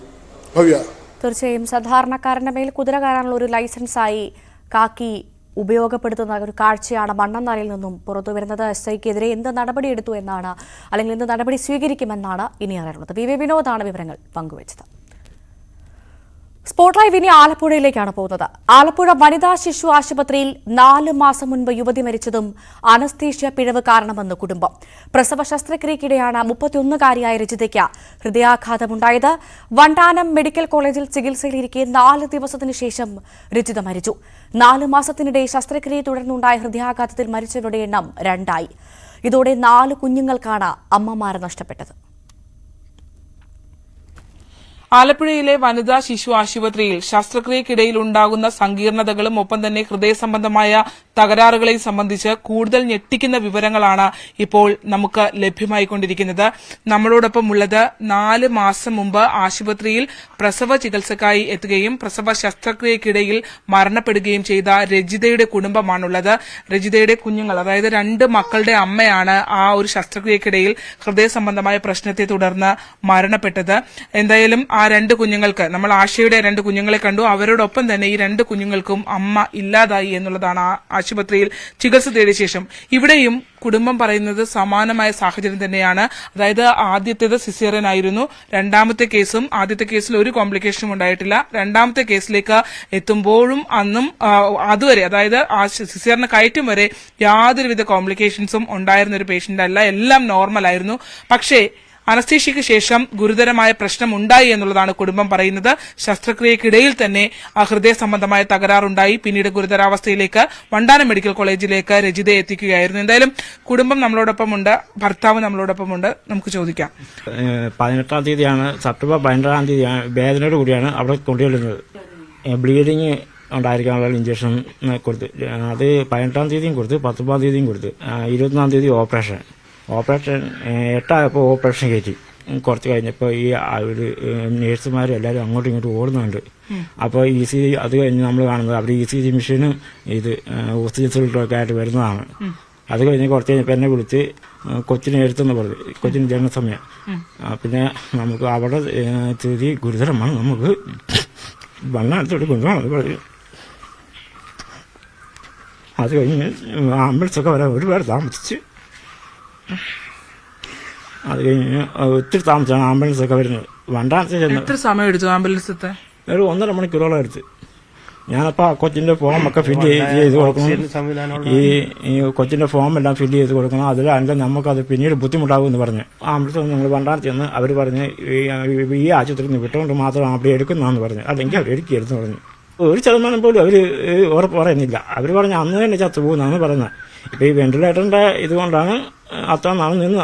ഭവ്യ, തീർച്ചയായും സാധാരണക്കാരന്റെ മേൽ കുതിര കയറാനുള്ള ഒരു ലൈസൻസായി കാക്കി ഉപയോഗപ്പെടുത്തുന്ന ഒരു കാഴ്ചയാണ് മണ്ണന്തലയിൽ നിന്നും പുറത്തുവരുന്നത്. SIക്കെതിരെ എന്ത് നടപടിയെടുത്തു എന്നാണ്, അല്ലെങ്കിൽ എന്ത് നടപടി സ്വീകരിക്കുമെന്നാണ് ഇനി അറിയുന്നത്. VV വിനോദാണ് വിവരങ്ങൾ പങ്കുവച്ചത്. സ്പോട്ട്ലൈവ് ഇനി ആലപ്പുഴയിലേക്കാണ് പോകുന്നത്. ആലപ്പുഴ വനിതാ ശിശു ആശുപത്രിയിൽ 4 മാസം മുൻപ് യുവതി മരിച്ചതും അനസ്തീഷ്യ പിഴവ് കാരണമെന്ന് കുടുംബം. പ്രസവ ശസ്ത്രക്രിയയ്ക്കിടെയാണ് 31-കാരിയായ രജിതയ്ക്ക് ഹൃദയാഘാതമുണ്ടായത്. വണ്ടാനം മെഡിക്കൽ കോളേജിൽ ചികിത്സയിലിരിക്കെ 4 ദിവസത്തിനു ശേഷം രജിത മരിച്ചു. 4 മാസത്തിനിടെ ശസ്ത്രക്രിയയെ തുടർന്നുണ്ടായ ഹൃദയാഘാതത്തിൽ മരിച്ചവരുടെ എണ്ണം 2ആയി. ഇതോടെ 4 കുഞ്ഞുങ്ങൾക്കാണ് അമ്മമാരെ നഷ്ടപ്പെട്ടത്. ആലപ്പുഴയിലെ വനിതാ ശിശു ആശുപത്രിയിൽ ശസ്ത്രക്രിയക്കിടയിൽ ഉണ്ടാകുന്ന സങ്കീർണതകളും ഒപ്പം തന്നെ ഹൃദയ സംബന്ധമായ തകരാറുകളെയും സംബന്ധിച്ച് കൂടുതൽ ഞെട്ടിക്കുന്ന വിവരങ്ങളാണ് ഇപ്പോൾ നമുക്ക് ലഭ്യമായിക്കൊണ്ടിരിക്കുന്നത്. നമ്മളോടൊപ്പം ഉള്ളത് 4 മാസം മുമ്പ് ആശുപത്രിയിൽ പ്രസവ ചികിത്സക്കായി എത്തുകയും പ്രസവ ശസ്ത്രക്രിയക്കിടയിൽ മരണപ്പെടുകയും ചെയ്ത രജിതയുടെ കുടുംബമാണുള്ളത്. രജിതയുടെ കുഞ്ഞുങ്ങൾ, അതായത് 2 മക്കളുടെ അമ്മയാണ് ആ ഒരു ശസ്ത്രക്രിയക്കിടയിൽ ഹൃദയ സംബന്ധമായ പ്രശ്നത്തെ തുടർന്ന് മരണപ്പെട്ടത്. എന്തായാലും ആ 2 കുഞ്ഞുങ്ങൾക്ക്, നമ്മൾ ആശയുടെ 2 കുഞ്ഞുങ്ങളെ കണ്ടു, അവരോടൊപ്പം തന്നെ ഈ 2 കുഞ്ഞുങ്ങൾക്കും അമ്മ ഇല്ലാതായി എന്നുള്ളതാണ് ആശുപത്രിയിൽ ചികിത്സ തേടിയ ശേഷം. ഇവിടെയും കുടുംബം പറയുന്നത് സമാനമായ സാഹചര്യം തന്നെയാണ്. അതായത് ആദ്യത്തേത് സിസേറിയൻ ആയിരുന്നു. രണ്ടാമത്തെ കേസും, ആദ്യത്തെ കേസിൽ ഒരു കോംപ്ലിക്കേഷനും ഉണ്ടായിട്ടില്ല. രണ്ടാമത്തെ കേസിലേക്ക് എത്തുമ്പോഴും അന്നും അതുവരെ, അതായത് ആ സിസേറിയന് കയറ്റും വരെ യാതൊരുവിധ കോംപ്ലിക്കേഷൻസും ഉണ്ടായിരുന്ന ഒരു പേഷ്യന്റ് അല്ല. എല്ലാം നോർമൽ ആയിരുന്നു. പക്ഷേ അനസ്തീഷ്യയ്ക്ക് ശേഷം ഗുരുതരമായ പ്രശ്നം ഉണ്ടായി എന്നുള്ളതാണ് കുടുംബം പറയുന്നത്. ശസ്ത്രക്രിയക്കിടയിൽ തന്നെ ഹൃദയ സംബന്ധമായ തകരാറുണ്ടായി. പിന്നീട് ഗുരുതരാവസ്ഥയിലേക്ക് വണ്ടാനം മെഡിക്കൽ കോളേജിലേക്ക് രജിതയെ എത്തിക്കുകയായിരുന്നു. എന്തായാലും കുടുംബം നമ്മളോടൊപ്പമുണ്ട്, ഭർത്താവ് നമ്മളോടൊപ്പമുണ്ട്. നമുക്ക് ചോദിക്കാം. 18-ാം തീയതിയാണ്, സെപ്റ്റംബർ 12-ാം തീയതിയാണ് വേദനയോട് കൂടിയാണ് അവിടെ കൊണ്ടുവരുന്നത്. ബ്ലീഡിങ് ഉണ്ടായിരിക്കാനുള്ള ഇഞ്ചക്ഷൻ കൊടുത്ത്, അത് 18-ാം തീയതിയും കൊടുത്ത്, 19-ാം തീയതിയും കൊടുത്ത്, 21-ാം തീയതി ഓപ്പറേഷൻ 8 ഓപ്പറേഷൻ കയറ്റി. കുറച്ച് കഴിഞ്ഞപ്പോൾ ഈ നേഴ്സുമാരും എല്ലാവരും അങ്ങോട്ടും ഇങ്ങോട്ടും ഓടുന്നുണ്ട്. അപ്പോൾ ECG അത് കഴിഞ്ഞ് നമ്മൾ കാണുന്നത് അവർ ECG മെഷീനും ഇത് ഓക്സിജൻ സിലിണ്ടറൊക്കെ ആയിട്ട് വരുന്നതാണ്. അത് കഴിഞ്ഞ് കുറച്ച് കഴിഞ്ഞപ്പോൾ എന്നെ വിളിച്ച് കൊച്ചിനെ എടുത്തെന്ന് പറഞ്ഞു. കൊച്ചിന് ജനനസമയം. പിന്നെ നമുക്ക് അവിടെ സ്ഥിതി ഗുരുതരമാണ്, നമുക്ക് വണ്ണത്തോട് കൊണ്ടുപോകണം പറഞ്ഞു. അത് കഴിഞ്ഞ് ആംബുലൻസൊക്കെ വരാൻ ഒരുപാട് താമസിച്ച്. അത് കഴിഞ്ഞ് ഒത്തിരി താമസിച്ചാണ് ആംബുലൻസ് ഒക്കെ വരുന്നത്. വണ്ടാനത്ത് ചെന്ന് എത്ര സമയം എടുത്തു ആംബുലൻസ്? ഒരു 1.5 മണിക്കൂറോളം എടുത്ത്. ഞാനപ്പോൾ ആ കൊച്ചിൻ്റെ ഫോമൊക്കെ ഫില്ല് ചെയ്ത് കൊടുക്കണം. ഈ കൊച്ചിൻ്റെ ഫോമെല്ലാം ഫില്ല് ചെയ്ത് കൊടുക്കണം. അതിലല്ല നമുക്കത് പിന്നീട് ബുദ്ധിമുട്ടാകുമെന്ന് പറഞ്ഞു. ആംബുലൻസ് ഞങ്ങൾ വണ്ടാനത്ത് ചെന്ന് അവർ പറഞ്ഞ് ഈ ആശുപത്രിയിൽ നിന്ന് വിട്ടുകൊണ്ട് മാത്രം അവിടെ എടുക്കുന്നതെന്ന് പറഞ്ഞു. അല്ലെങ്കിൽ അവർ എടുക്കുകയെന്ന് പറഞ്ഞു. 1% പോലും അവർ ഉറപ്പ് പറയുന്നില്ല. അവർ പറഞ്ഞ് അന്ന് തന്നെ ചത്തു പോകുന്നതാണ് പറയുന്നത്. ഇപ്പോൾ ഈ വെന്റിലേറ്ററിൻ്റെ ഇതുകൊണ്ടാണ് അത്ര നാൾ നിന്ന്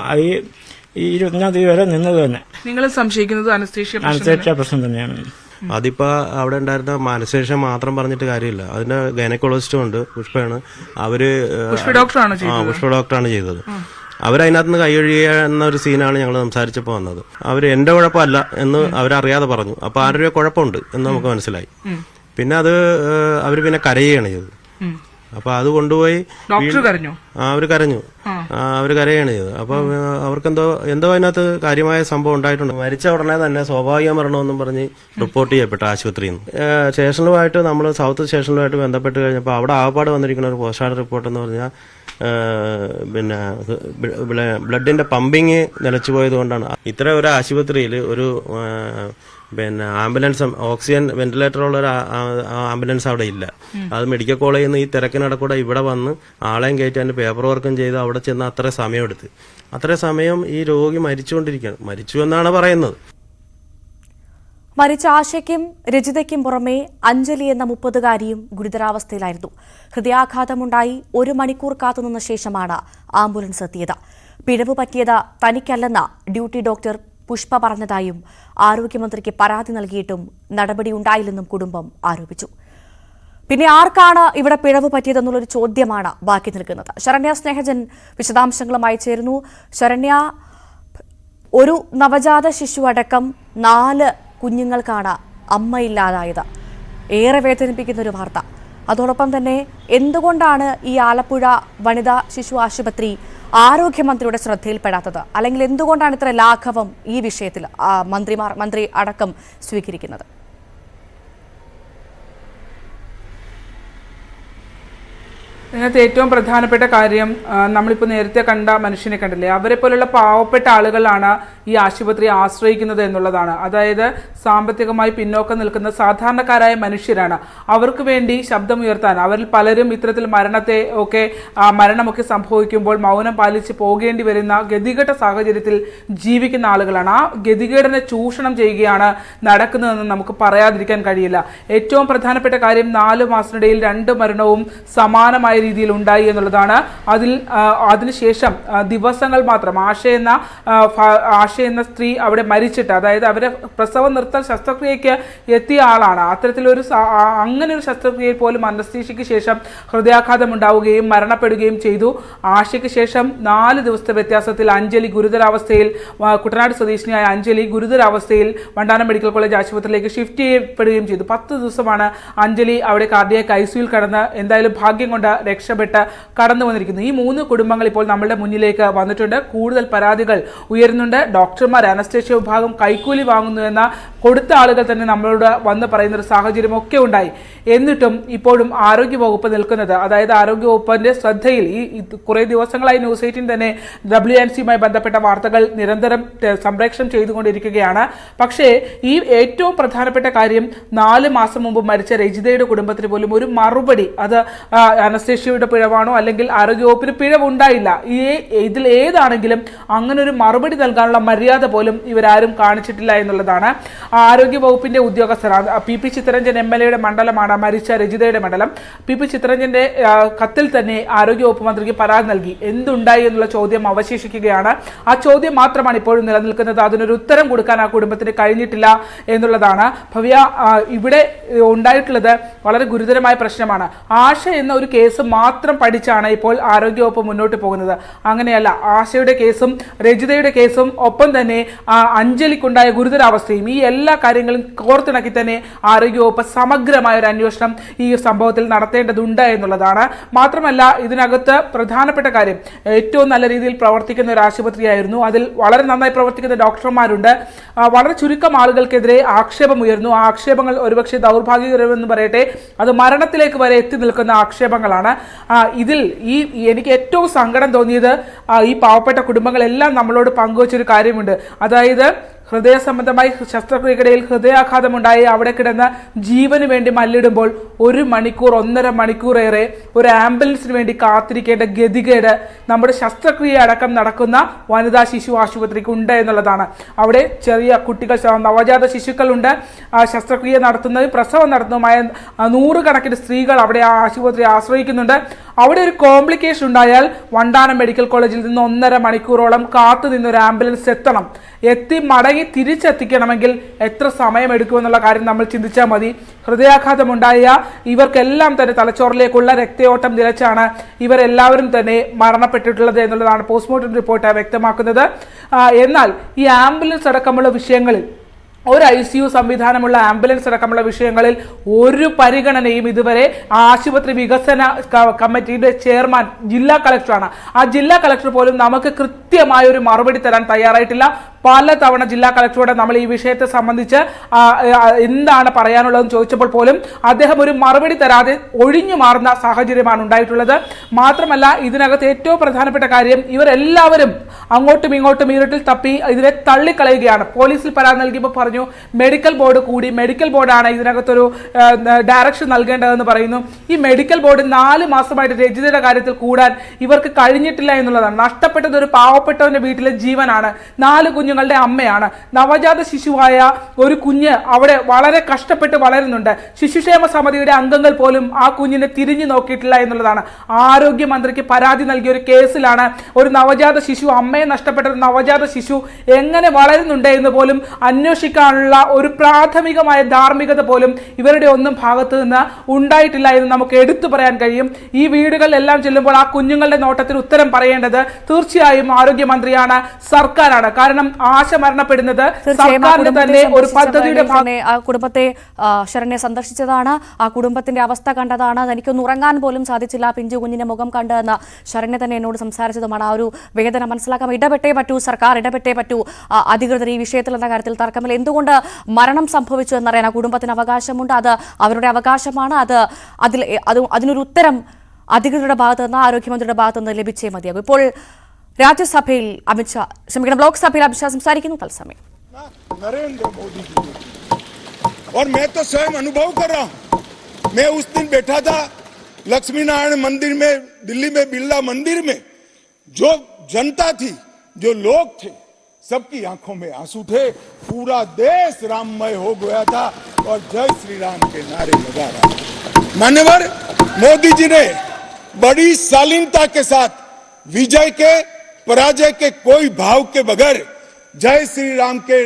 ഈ 21-ാം തീയതി വരെ നിന്നത് തന്നെ. നിങ്ങൾ സംശയിക്കുന്നത് അനസ്തേഷ്യ പ്രശ്നം തന്നെയാണ്. അതിപ്പോൾ അവിടെ ഉണ്ടായിരുന്ന മനഃശേഷം മാത്രം പറഞ്ഞിട്ട് കാര്യമില്ല. അതിന്റെ ഗൈനക്കോളജിസ്റ്റും ഉണ്ട്, പുഷ്പയാണ്. പുഷ്പ ഡോക്ടറാണ് ചെയ്തത്. അവരതിനകത്ത് നിന്ന് കൈയൊഴിയുക എന്നൊരു സീനാണ് ഞങ്ങൾ സംസാരിച്ചപ്പോൾ വന്നത്. അവർ എന്റെ കുഴപ്പമല്ല എന്ന് അവരറിയാതെ പറഞ്ഞു. അപ്പോൾ ആരുടെ കുഴപ്പമുണ്ട് എന്ന് നമുക്ക് മനസ്സിലായി. പിന്നെ അത് അവർ പിന്നെ കരയുകയാണ് ചെയ്തത്. അപ്പൊ അത് കൊണ്ടുപോയി ഡോക്ടർ കരഞ്ഞു. അവർ കരഞ്ഞു, അവർ കരയാണ് ചെയ്തത്. അപ്പൊ അവർക്കെന്തോ അതിനകത്ത് കാര്യമായ സംഭവം ഉണ്ടായിട്ടുണ്ട്. മരിച്ച ഉടനെ തന്നെ സ്വാഭാവിക മരണമെന്നും പറഞ്ഞ് റിപ്പോർട്ട് ചെയ്യപ്പെട്ട ആശുപത്രിയിൽ നിന്ന്. സ്റ്റേഷനുമായിട്ട് നമ്മൾ സൗത്ത് സ്റ്റേഷനുമായിട്ട് ബന്ധപ്പെട്ട് കഴിഞ്ഞപ്പോൾ അവിടെ ആകപ്പാട് വന്നിരിക്കുന്ന ഒരു പോസ്റ്റ്മോർട്ടം റിപ്പോർട്ട് എന്ന് പറഞ്ഞാൽ പിന്നെ ബ്ലഡിന്റെ പമ്പിങ് നിലച്ചു പോയത് കൊണ്ടാണ്. ഇത്ര ഒരു ആശുപത്രിയിൽ ഒരു പിന്നെ ആംബുലൻസ്, ഓക്സിജൻ വെന്റിലേറ്ററുള്ള ഒരു ആംബുലൻസ് അവിടെ ഇല്ല. അത് മെഡിക്കൽ കോളേജിൽ നിന്ന് ഈ തിരക്കിനിടക്കൂടെ ഇവിടെ വന്ന് ആളെയും കയറ്റി അതിന്റെ പേപ്പർ വർക്കും ചെയ്ത് അവിടെ ചെന്ന് അത്ര സമയമെടുത്ത്. അത്ര സമയം ഈ രോഗി മരിച്ചുകൊണ്ടിരിക്കുകയാണ്. മരിച്ചു എന്നാണ് പറയുന്നത്. മരിച്ച ആശയ്ക്കും രജിതയ്ക്കും പുറമെ അഞ്ജലി എന്ന 30-കാരിയും ഗുരുതരാവസ്ഥയിലായിരുന്നു. ഹൃദയാഘാതമുണ്ടായി 1 മണിക്കൂർ കാത്തുനിന്ന ശേഷമാണ് ആംബുലൻസ് എത്തിയത്. പിഴവ് പറ്റിയത് തനിക്കല്ലെന്ന ഡ്യൂട്ടി ഡോക്ടർ പുഷ്പ പറഞ്ഞതായും ആരോഗ്യമന്ത്രിക്ക് പരാതി നൽകിയിട്ടും നടപടി ഉണ്ടായില്ലെന്നും കുടുംബം ആരോപിച്ചു. പിന്നെ ആർക്കാണ് ഇവിടെ പിഴവ് പറ്റിയതെന്നുള്ളൊരു ചോദ്യമാണ് ബാക്കി നിൽക്കുന്നത്. ശരണ്യ സ്നേഹജൻ വിശദാംശങ്ങളുമായി ചേരുന്നു. ശരണ്യ, ഒരു നവജാത ശിശു അടക്കം 4 കുഞ്ഞുങ്ങൾക്കാണ് അമ്മയില്ലാതായത്. ഏറെ വേദനിപ്പിക്കുന്ന ഒരു വാർത്ത. അതോടൊപ്പം തന്നെ എന്തുകൊണ്ടാണ് ഈ ആലപ്പുഴ വനിതാ ശിശു ആശുപത്രി ആരോഗ്യമന്ത്രിയുടെ ശ്രദ്ധയിൽപ്പെടാത്തത്? അല്ലെങ്കിൽ എന്തുകൊണ്ടാണ് ഇത്ര ലാഘവം ഈ വിഷയത്തിൽ മന്ത്രി അടക്കം സ്വീകരിക്കുന്നത്? ഇതിനകത്ത് ഏറ്റവും പ്രധാനപ്പെട്ട കാര്യം, നമ്മളിപ്പോൾ നേരത്തെ കണ്ട മനുഷ്യനെ കണ്ടില്ലേ, അവരെ പോലുള്ള പാവപ്പെട്ട ആളുകളാണ് ഈ ആശുപത്രിയെ ആശ്രയിക്കുന്നത് എന്നുള്ളതാണ്. അതായത് സാമ്പത്തികമായി പിന്നോക്കം നിൽക്കുന്ന സാധാരണക്കാരായ മനുഷ്യരാണ്. അവർക്ക് വേണ്ടി ശബ്ദമുയർത്താൻ, അവരിൽ പലരും ഇത്തരത്തിൽ മരണമൊക്കെ സംഭവിക്കുമ്പോൾ മൗനം പാലിച്ച് പോകേണ്ടി വരുന്ന ഗതികെട്ട സാഹചര്യത്തിൽ ജീവിക്കുന്ന ആളുകളാണ്. ആ ഗതികേടിനെ ചൂഷണം ചെയ്യുകയാണ് നടക്കുന്നതെന്ന് നമുക്ക് പറയാതിരിക്കാൻ കഴിയില്ല. ഏറ്റവും പ്രധാനപ്പെട്ട കാര്യം, 4 മാസത്തിനിടയിൽ 2 മരണവും സമാനമായ രീതിയിൽ ഉണ്ടായി എന്നുള്ളതാണ്. അതിനുശേഷം ദിവസങ്ങൾ മാത്രം ആശ എന്ന സ്ത്രീ അവിടെ മരിച്ചിട്ട്, അതായത് അവരെ പ്രസവം നിർത്തൽ ശസ്ത്രക്രിയയ്ക്ക് എത്തിയ ആളാണ്. അങ്ങനെ ഒരു ശസ്ത്രക്രിയയിൽ പോലും അനസ്തീഷ്യയ്ക്ക് ശേഷം ഹൃദയാഘാതം ഉണ്ടാവുകയും മരണപ്പെടുകയും ചെയ്തു. ആശയ്ക്ക് ശേഷം 4 ദിവസത്തെ വ്യത്യാസത്തിൽ അഞ്ജലി ഗുരുതരാവസ്ഥയിൽ, കുട്ടനാട് സ്വദേശിനിയായ അഞ്ജലി ഗുരുതരാവസ്ഥയിൽ വണ്ടാനം മെഡിക്കൽ കോളേജ് ആശുപത്രിയിലേക്ക് ഷിഫ്റ്റ് ചെയ്യപ്പെടുകയും ചെയ്തു. 10 ദിവസമാണ് അഞ്ജലി അവിടെ കാർഡിയാക് ഐസിയുയിൽ കടന്ന് എന്തായാലും ഭാഗ്യം കൊണ്ട് രക്ഷപ്പെട്ട് കടന്നു വന്നിരിക്കുന്നു. ഈ 3 കുടുംബങ്ങൾ ഇപ്പോൾ നമ്മളുടെ മുന്നിലേക്ക് വന്നിട്ടുണ്ട്. കൂടുതൽ പരാതികൾ ഉയരുന്നുണ്ട്. ഡോക്ടർമാർ, അനസ്തേഷ്യ വിഭാഗം കൈക്കൂലി വാങ്ങുന്നു എന്ന കൊടുത്ത ആളുകൾ തന്നെ നമ്മളോട് വന്ന് പറയുന്ന ഒരു സാഹചര്യം ഒക്കെ ഉണ്ടായി. എന്നിട്ടും ഇപ്പോഴും ആരോഗ്യവകുപ്പ് നിൽക്കുന്നത്, അതായത് ആരോഗ്യവകുപ്പിന്റെ ശ്രദ്ധയിൽ ഈ കുറേ ദിവസങ്ങളായി ന്യൂസ് 18 തന്നെ WNCയുമായി ബന്ധപ്പെട്ട വാർത്തകൾ നിരന്തരം സംപ്രേഷണം ചെയ്തുകൊണ്ടിരിക്കുകയാണ്. പക്ഷേ ഈ ഏറ്റവും പ്രധാനപ്പെട്ട കാര്യം, 4 മാസം മുമ്പ് മരിച്ച രജിതയുടെ കുടുംബത്തിന് പോലും ഒരു മറുപടി, അത് അനസ്തേഷ്യയുടെ പിഴവാണോ അല്ലെങ്കിൽ ആരോഗ്യവകുപ്പിന് പിഴവുണ്ടായില്ല, ഇതിൽ ഏതാണെങ്കിലും അങ്ങനെ ഒരു മറുപടി നൽകാനുള്ള മര്യാദ പോലും ഇവരാരും കാണിച്ചിട്ടില്ല എന്നുള്ളതാണ്. ആരോഗ്യവകുപ്പിന്റെ ഉദ്യോഗസ്ഥർ, PP ചിത്തരഞ്ജൻ MLAയുടെ മണ്ഡലമാണ് മരിച്ച രജിതയുടെ മണ്ഡലം. PP ചിത്തരഞ്ജന്റെ കത്തിൽ തന്നെ ആരോഗ്യവകുപ്പ് മന്ത്രിക്ക് പരാതി നൽകി. എന്തുണ്ടായി എന്നുള്ള ചോദ്യം അവശേഷിക്കുകയാണ്. ആ ചോദ്യം മാത്രമാണ് ഇപ്പോഴും നിലനിൽക്കുന്നത്. അതിനൊരു ഉത്തരം കൊടുക്കാൻ ആ കുടുംബത്തിന് കഴിഞ്ഞിട്ടില്ല എന്നുള്ളതാണ്. ഭവ്യ, ഇവിടെ ഉണ്ടായിട്ടുള്ളത് വളരെ ഗുരുതരമായ പ്രശ്നമാണ്. ആശ എന്ന ഒരു കേസ് മാത്രം പഠിച്ചാണ് ഇപ്പോൾ ആരോഗ്യവകുപ്പ് മുന്നോട്ട് പോകുന്നത്. അങ്ങനെയല്ല, ആശയുടെ കേസും രജിതയുടെ കേസും ഒപ്പം തന്നെ അഞ്ജലിക്കുണ്ടായ ഗുരുതരാവസ്ഥയും, ഈ എല്ലാ കാര്യങ്ങളും കോർത്തിണക്കി തന്നെ ആരോഗ്യവകുപ്പ് സമഗ്രമായ ഒരു അന്വേഷണം ഈ സംഭവത്തിൽ നടത്തേണ്ടതുണ്ട് എന്നുള്ളതാണ്. മാത്രമല്ല, ഇതിനകത്ത് പ്രധാനപ്പെട്ട കാര്യം, ഏറ്റവും നല്ല രീതിയിൽ പ്രവർത്തിക്കുന്ന ഒരു ആശുപത്രിയായിരുന്നു. അതിൽ വളരെ നന്നായി പ്രവർത്തിക്കുന്ന ഡോക്ടർമാരുണ്ട്. വളരെ ചുരുക്കം ആളുകൾക്കെതിരെ ആക്ഷേപം ഉയർന്നു. ആ ആക്ഷേപങ്ങൾ ഒരുപക്ഷെ ദൗർഭാഗ്യകരമെന്ന് പറയട്ടെ, അത് മരണത്തിലേക്ക് വരെ എത്തി നിൽക്കുന്ന ആക്ഷേപങ്ങളാണ്. ഇതിൽ എനിക്ക് ഏറ്റവും സങ്കടം തോന്നിയത്, ഈ പാവപ്പെട്ട കുടുംബങ്ങളെല്ലാം നമ്മളോട് പങ്കുവച്ചൊരു കാര്യമുണ്ട്. അതായത് ഹൃദയ സംബന്ധമായി ശസ്ത്രക്രിയക്കിടയിൽ ഹൃദയാഘാതമുണ്ടായി അവിടെ കിടന്ന് ജീവന് വേണ്ടി മല്ലിടുമ്പോൾ 1 മണിക്കൂർ 1.5 മണിക്കൂറേറെ ഒരു ആംബുലൻസിന് വേണ്ടി കാത്തിരിക്കേണ്ട ഗതികേട് നമ്മുടെ ശസ്ത്രക്രിയ അടക്കം നടക്കുന്ന വനിതാ ശിശു ആശുപത്രിക്ക് ഉണ്ട് എന്നുള്ളതാണ്. അവിടെ ചെറിയ കുട്ടികൾ, നവജാത ശിശുക്കളുണ്ട്. ശസ്ത്രക്രിയ നടത്തുന്നതും പ്രസവം നടത്തുന്നതുമായ 100 കണക്കിന് സ്ത്രീകൾ അവിടെ ആ ആശുപത്രി ആശ്രയിക്കുന്നുണ്ട്. അവിടെ ഒരു കോംപ്ലിക്കേഷൻ ഉണ്ടായാൽ വണ്ടാനം മെഡിക്കൽ കോളേജിൽ നിന്ന് 1.5 മണിക്കൂറോളം കാത്തു നിന്നൊരു ആംബുലൻസ് എത്തണം. എത്തി മടങ്ങി തിരിച്ചെത്തിക്കണമെങ്കിൽ എത്ര സമയമെടുക്കുമെന്നുള്ള കാര്യം നമ്മൾ ചിന്തിച്ചാൽ മതി. ഹൃദയാഘാതമുണ്ടായ ഇവർക്കെല്ലാം തന്നെ തലച്ചോറിലേക്കുള്ള രക്തയോട്ടം നിലച്ചാണ് ഇവരെല്ലാവരും തന്നെ മരണപ്പെട്ടിട്ടുള്ളത് എന്നുള്ളതാണ് പോസ്റ്റ്മോർട്ടം റിപ്പോർട്ട് വ്യക്തമാക്കുന്നത്. എന്നാൽ ഈ ആംബുലൻസ് അടക്കമുള്ള വിഷയങ്ങളിൽ ഒരു ICU സംവിധാനമുള്ള ആംബുലൻസ് അടക്കമുള്ള വിഷയങ്ങളിൽ ഒരു പരിഗണനയും ഇതുവരെ ആശുപത്രി വികസന കമ്മിറ്റിയുടെ ചെയർമാൻ ജില്ലാ കളക്ടറാണ്. ആ ജില്ലാ കളക്ടർ പോലും നമുക്ക് കൃത്യമായ ഒരു മറുപടി തരാൻ തയ്യാറായിട്ടില്ല. പലതവണ ജില്ലാ കളക്ടറോട് നമ്മൾ ഈ വിഷയത്തെ സംബന്ധിച്ച് എന്താണ് പറയാനുള്ളതെന്ന് ചോദിച്ചപ്പോൾ പോലും അദ്ദേഹം ഒരു മറുപടി തരാതെ ഒഴിഞ്ഞു മാറുന്ന സാഹചര്യമാണ് ഉണ്ടായിട്ടുള്ളത്. മാത്രമല്ല ഇതിനകത്ത് ഏറ്റവും പ്രധാനപ്പെട്ട കാര്യം ഇവരെല്ലാവരും അങ്ങോട്ടും ഇങ്ങോട്ടും ഇരുട്ടിൽ തപ്പി ഇതിനെ തള്ളിക്കളയുകയാണ്. പോലീസിൽ പരാതി നൽകിയപ്പോൾ പറഞ്ഞു മെഡിക്കൽ ബോർഡ് കൂടി, മെഡിക്കൽ ബോർഡാണ് ഇതിനകത്തൊരു ഡയറക്ഷൻ നൽകേണ്ടതെന്ന് പറയുന്നു. ഈ മെഡിക്കൽ ബോർഡ് 4 മാസമായിട്ട് രജിതയുടെ കാര്യത്തിൽ കൂടാൻ ഇവർക്ക് കഴിഞ്ഞിട്ടില്ല എന്നുള്ളതാണ്. നഷ്ടപ്പെട്ടത് ഒരു പാവപ്പെട്ടവന്റെ വീട്ടിലെ ജീവനാണ്. 4 കുഞ്ഞുങ്ങളുടെ അമ്മയാണ്. നവജാത ശിശുവായ ഒരു കുഞ്ഞ് അവിടെ വളരെ കഷ്ടപ്പെട്ട് വളരുന്നുണ്ട്. ശിശുക്ഷേമ സമിതിയുടെ അംഗങ്ങൾ പോലും ആ കുഞ്ഞിനെ തിരിഞ്ഞു നോക്കിയിട്ടില്ല എന്നുള്ളതാണ്. ആരോഗ്യമന്ത്രിക്ക് പരാതി നൽകിയ ഒരു കേസിലാണ് ഒരു നവജാത ശിശു, അമ്മയെ നഷ്ടപ്പെട്ട ഒരു നവജാത ശിശു എങ്ങനെ വളരുന്നുണ്ട് എന്ന് പോലും അന്വേഷിക്കാനുള്ള ഒരു പ്രാഥമികമായ ധാർമ്മികത പോലും ഇവരുടെ ഒന്നും ഭാഗത്ത് നിന്ന് ഉണ്ടായിട്ടില്ല എന്ന് നമുക്ക് എടുത്തു പറയാൻ കഴിയും. ഈ വീടുകളിലെല്ലാം ചെല്ലുമ്പോൾ ആ കുഞ്ഞുങ്ങളുടെ നോട്ടത്തിൽ ഉത്തരം പറയേണ്ടത് തീർച്ചയായും ആരോഗ്യമന്ത്രിയാണ്, സർക്കാരാണ്. കാരണം ആശ മരണപ്പെടുന്നത് സർക്കാരിന്റെ തന്നെ ഒരു പദ്ധതിയുടെ ആ കുടുംബത്തെ ശരണ്യ സന്ദർശിച്ചതാണ്, ആ കുടുംബത്തിന്റെ അവസ്ഥ കണ്ടതാണ്. തനിക്കൊന്ന് ഉറങ്ങാൻ പോലും സാധിച്ചില്ല പിഞ്ചു കുഞ്ഞിന്റെ മുഖം കണ്ടെന്ന് ശരണ്യ തന്നെ എന്നോട് സംസാരിച്ചതുമാണ്. ആ ഒരു വേദന മനസ്സിലാക്കാം. ഇടപെട്ടേ പറ്റൂ, സർക്കാർ ഇടപെട്ടേ പറ്റൂ, അധികൃതർ ഈ വിഷയത്തിൽ എന്ന കാര്യത്തിൽ തർക്കമില്ല. എന്തുകൊണ്ട് മരണം സംഭവിച്ചു എന്നറിയാൻ ആ കുടുംബത്തിന് അവകാശമുണ്ട്. അത് അവരുടെ അവകാശമാണ്. അതിനൊരു ഉത്തരം അധികൃതരുടെ ഭാഗത്ത് നിന്ന്, ആരോഗ്യമന്ത്രിയുടെ ഭാഗത്ത് നിന്ന് ലഭിച്ചേ മതിയാകും. ഇപ്പോൾ രാജ്യസഭയിൽ ലോക്സഭയിൽ അമിത്ഷാ സംസാരിക്കുന്നു. തത്സമയം नरेंद्र मोदी जी और मैं तो स्वयं अनुभव कर रहा हूं. मैं उस दिन बैठा था लक्ष्मी नारायण मंदिर में, दिल्ली में बिरला मंदिर में. जो जनता थी, जो लोग थे, सबकी आंखों में आंसू थे. पूरा देश राममय हो गया था और जय श्री राम के नारे लगा रहा था. मान्यवर मोदी जी ने बड़ी शालीनता के साथ विजय के, पराजय के कोई भाव के बगैर जय श्री राम के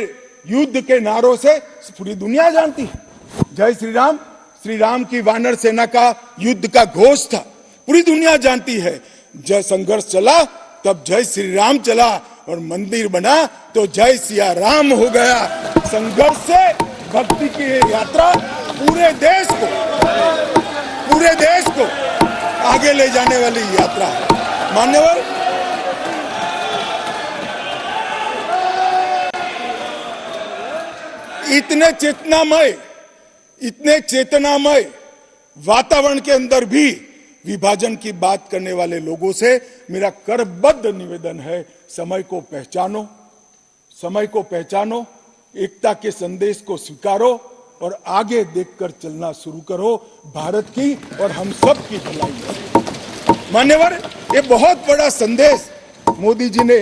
युद्ध के नारों से पूरी दुनिया जानती है. जय श्री राम की वानर सेना का युद्ध का घोष था, पूरी दुनिया जानती है. जय संघर्ष चला तब जय श्री राम चला और मंदिर बना तो जय सिया राम हो गया. संघर्ष से भक्ति की यात्रा पूरे देश को आगे ले जाने वाली यात्रा है. मान्यवर इतने चेतनामय वातावरण के अंदर भी विभाजन की बात करने वाले लोगों से मेरा करबद्ध निवेदन है, समय को पहचानो, एकता के संदेश को स्वीकारो और आगे देखकर चलना शुरू करो. भारत की और हम सब की भलाई है. मान्यवर ये बहुत बड़ा संदेश मोदी जी ने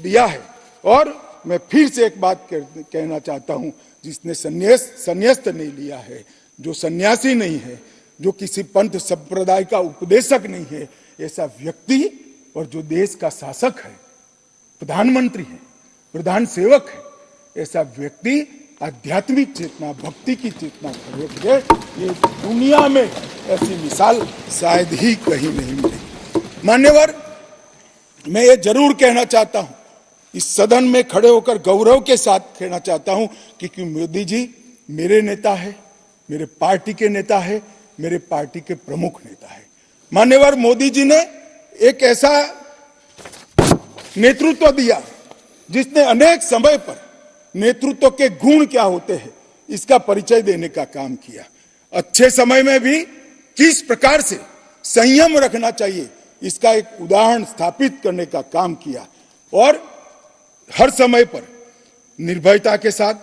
दिया है. और मैं फिर से एक बात कहना चाहता हूं, जिसने संन्यास्त नहीं लिया है, जो सन्यासी नहीं है, जो किसी पंथ संप्रदाय का उपदेशक नहीं है, ऐसा व्यक्ति और जो देश का शासक है, प्रधानमंत्री है, प्रधान सेवक है, ऐसा व्यक्ति आध्यात्मिक चेतना, भक्ति की चेतना खरीदे. ये दुनिया में ऐसी मिसाल शायद ही कहीं नहीं मिली. मान्यवर मैं ये जरूर कहना चाहता हूं, इस सदन में खड़े होकर गौरव के साथ कहना चाहता हूं कि मोदी जी मेरे नेता है, मेरे पार्टी के नेता है, मेरे पार्टी के प्रमुख नेता है. मान्यवर मोदी जी ने एक ऐसा नेतृत्व दिया जिसने अनेक समय पर नेतृत्व के गुण क्या होते हैं इसका परिचय देने का काम किया. अच्छे समय में भी किस प्रकार से संयम रखना चाहिए इसका एक उदाहरण स्थापित करने का काम किया. और हर समय पर निर्भयता के साथ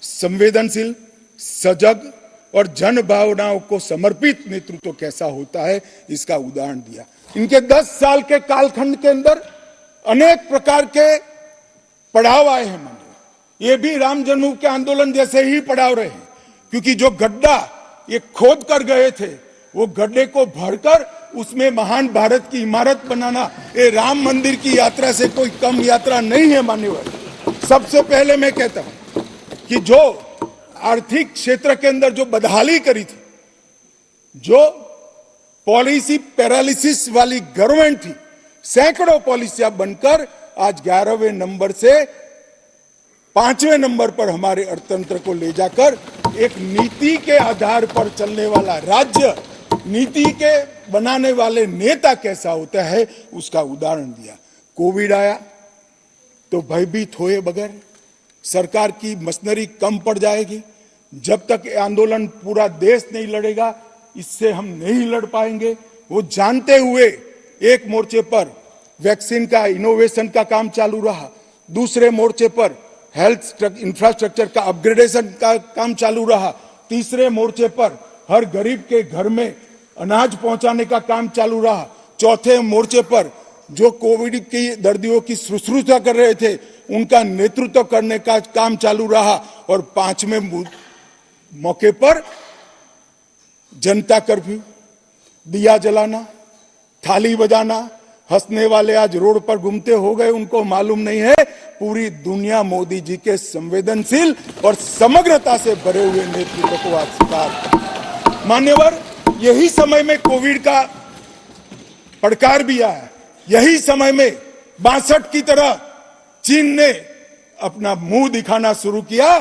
संवेदनशील, सजग और जन भावनाओं को समर्पित नेतृत्व कैसा होता है इसका उदाहरण दिया. इनके 10 साल के कालखंड के अंदर अनेक प्रकार के पड़ाव आए हैं. ये भी राम जन्मभूमि के आंदोलन जैसे ही पड़ाव रहे हैं, क्योंकि जो गड्ढा ये खोद कर गए थे वो गड्ढे को भरकर उसमें महान भारत की इमारत बनाना ये राम मंदिर की यात्रा से कोई कम यात्रा नहीं है. मान्यवर सबसे पहले मैं कहता हूं कि जो आर्थिक क्षेत्र के अंदर जो बदहाली करी थी, जो पॉलिसी पैरालिसिस वाली गवर्नमेंट थी, सैकड़ों पॉलिसियां बनकर आज 11वें नंबर से 5वें नंबर पर हमारे अर्थतंत्र को ले जाकर एक नीति के आधार पर चलने वाला राज्य, नीति के बनाने वाले नेता कैसा होता है उसका उदाहरण दिया। कोविड आया तो भयभीत हुए बगैर, सरकार की मशीनरी कम पड़ जाएगी, जब तक आंदोलन पूरा देश नहीं लड़ेगा इससे हम नहीं लड़ पाएंगे, वो जानते हुए एक मोर्चे पर वैक्सीन का इनोवेशन का काम चालू रहा, दूसरे मोर्चे पर हेल्थ इंफ्रास्ट्रक्चर का अपग्रेडेशन का काम चालू रहा, तीसरे मोर्चे पर हर गरीब के घर में अनाज पहुंचाने का काम चालू रहा, चौथे मोर्चे पर जो कोविड की दर्दियों की शुश्रूषा कर रहे थे उनका नेतृत्व करने का काम चालू रहा, और 5वें मौके पर जनता कर्फ्यू, दिया जलाना, थाली बजाना, हंसने वाले आज रोड पर घूमते हो गए, उनको मालूम नहीं है पूरी दुनिया मोदी जी के संवेदनशील और समग्रता से भरे हुए नेतृत्व को आज स्वीकार। मान्यवर, यही समय में कोविड का पड़कार भी आया, यही समय में 62 की तरह चीन ने अपना मुंह दिखाना शुरू किया,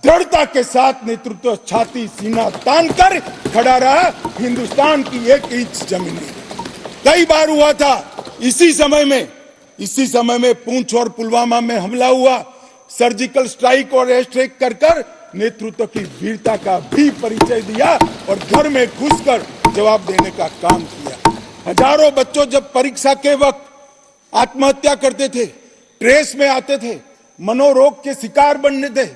दृढ़ता के साथ नेतृत्व छाती सीना तान कर खड़ा रहा, हिंदुस्तान की 1 इंच जमीन नहीं। कई बार हुआ था इसी समय में पुंछ और पुलवामा में हमला हुआ, सर्जिकल स्ट्राइक और एयर स्ट्राइक कर नेतृत्व की वीरता का भी परिचय दिया और घर में घुसकर जवाब देने का काम किया। हजारों बच्चों जब परीक्षा के वक्त आत्महत्या करते थे, ट्रेस में आते थे, मनोरोग के शिकार बनने थे,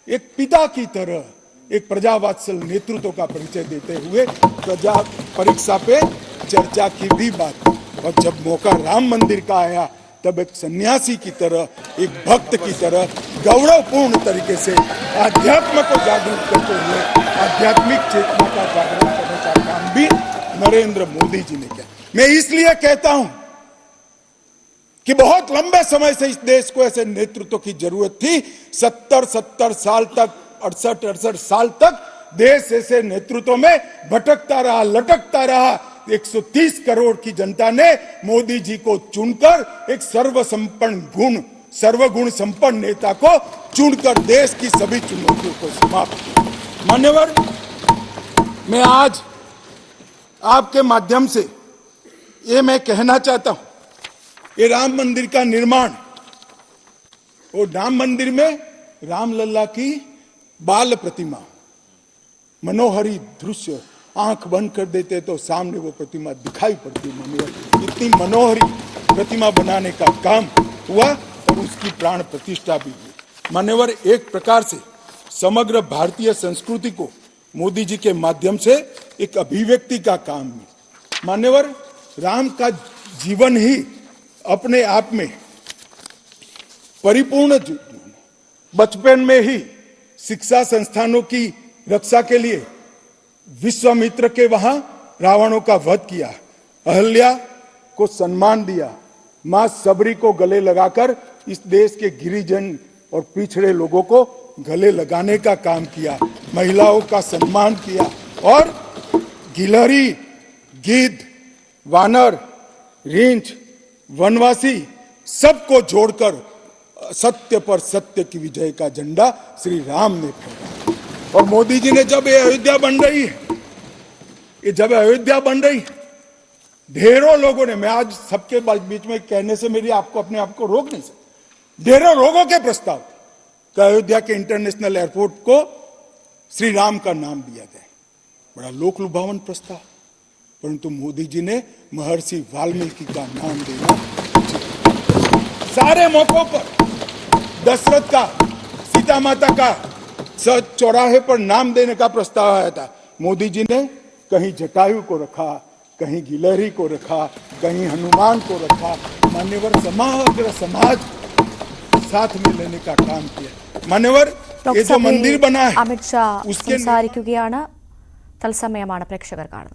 एक पिता की तरह एक प्रजावात्सल नेतृत्व का परिचय देते हुए प्रजा परीक्षा पे चर्चा की भी बात। और जब मौका राम मंदिर का आया तब एक सन्यासी की तरह, एक भक्त की तरह गौरवपूर्ण तरीके से आध्यात्म को जागरूक करते हुए आध्यात्मिक चेतना का जागरण करने का काम भी नरेंद्र मोदी जी ने किया। मैं इसलिए कहता हूं कि बहुत लंबे समय से इस देश को ऐसे नेतृत्व की जरूरत थी। 70 साल तक, 68 साल तक देश ऐसे नेतृत्व में भटकता रहा, लटकता रहा। 130 करोड़ की जनता ने मोदी जी को चुनकर एक सर्वगुण संपन्न नेता को चुनकर देश की सभी चुनौतियों को समाप्त किया। मान्यवर, मैं आज आपके माध्यम से ये मैं कहना चाहता हूं, ये राम मंदिर का निर्माण, वो राम मंदिर में रामलला की बाल प्रतिमा, मनोहरी दृश्य, आंख बंद कर देते तो सामने वो प्रतिमा दिखाई पड़ती। इतनी मनोहरी प्रतिमा बनाने का काम हुआ और उसकी प्राण प्रतिष्ठा भी हुई। मान्यवर, एक प्रकार से समग्र भारतीय संस्कृति को मोदी जी के माध्यम से एक अभिव्यक्ति का काम है। मान्यवर, राम का जीवन ही अपने आप में परिपूर्ण। बचपन में ही शिक्षा संस्थानों की रक्षा के लिए विश्वामित्र के वहां रावणों का वध किया, अहल्या को सम्मान दिया, मां सबरी को गले लगाकर इस देश के गिरिजन और पिछड़े लोगों को गले लगाने का काम किया, महिलाओं का सम्मान किया और गिलहरी, गिद्ध, वानर, रींछ, वनवासी सबको जोड़कर सत्य पर सत्य की विजय का झंडा श्री राम ने फहराया। और मोदी जी ने जब ये अयोध्या बन रही है, ढेरों लोगों ने, मैं आज सबके बीच में कहने से मेरी आपको अपने आप को रोक नहीं सकता, ढेरों लोगों के प्रस्ताव कि अयोध्या के इंटरनेशनल एयरपोर्ट को श्री राम का नाम दिया जाए। बड़ा लोक लुभावन प्रस्ताव, परंतु मोदी जी ने महर्षि वाल्मीकि का नाम देना। सारे मौकों पर दशरथ का, सीता माता का चौराहे पर नाम देने का प्रस्ताव आया था, मोदी जी ने कहीं जटायु को रखा, कहीं गिलहरी को रखा, कहीं हनुमान को रखा। मान्यवर, समग्र समाज साथ में लेने का काम किया। मान्यवर, ये जो मंदिर बना है അമിത് ഷാ സംസാരിക്കുകയാണ്. തത്സമയമാണ് പ്രേക്ഷകർ കാണുന്നത്.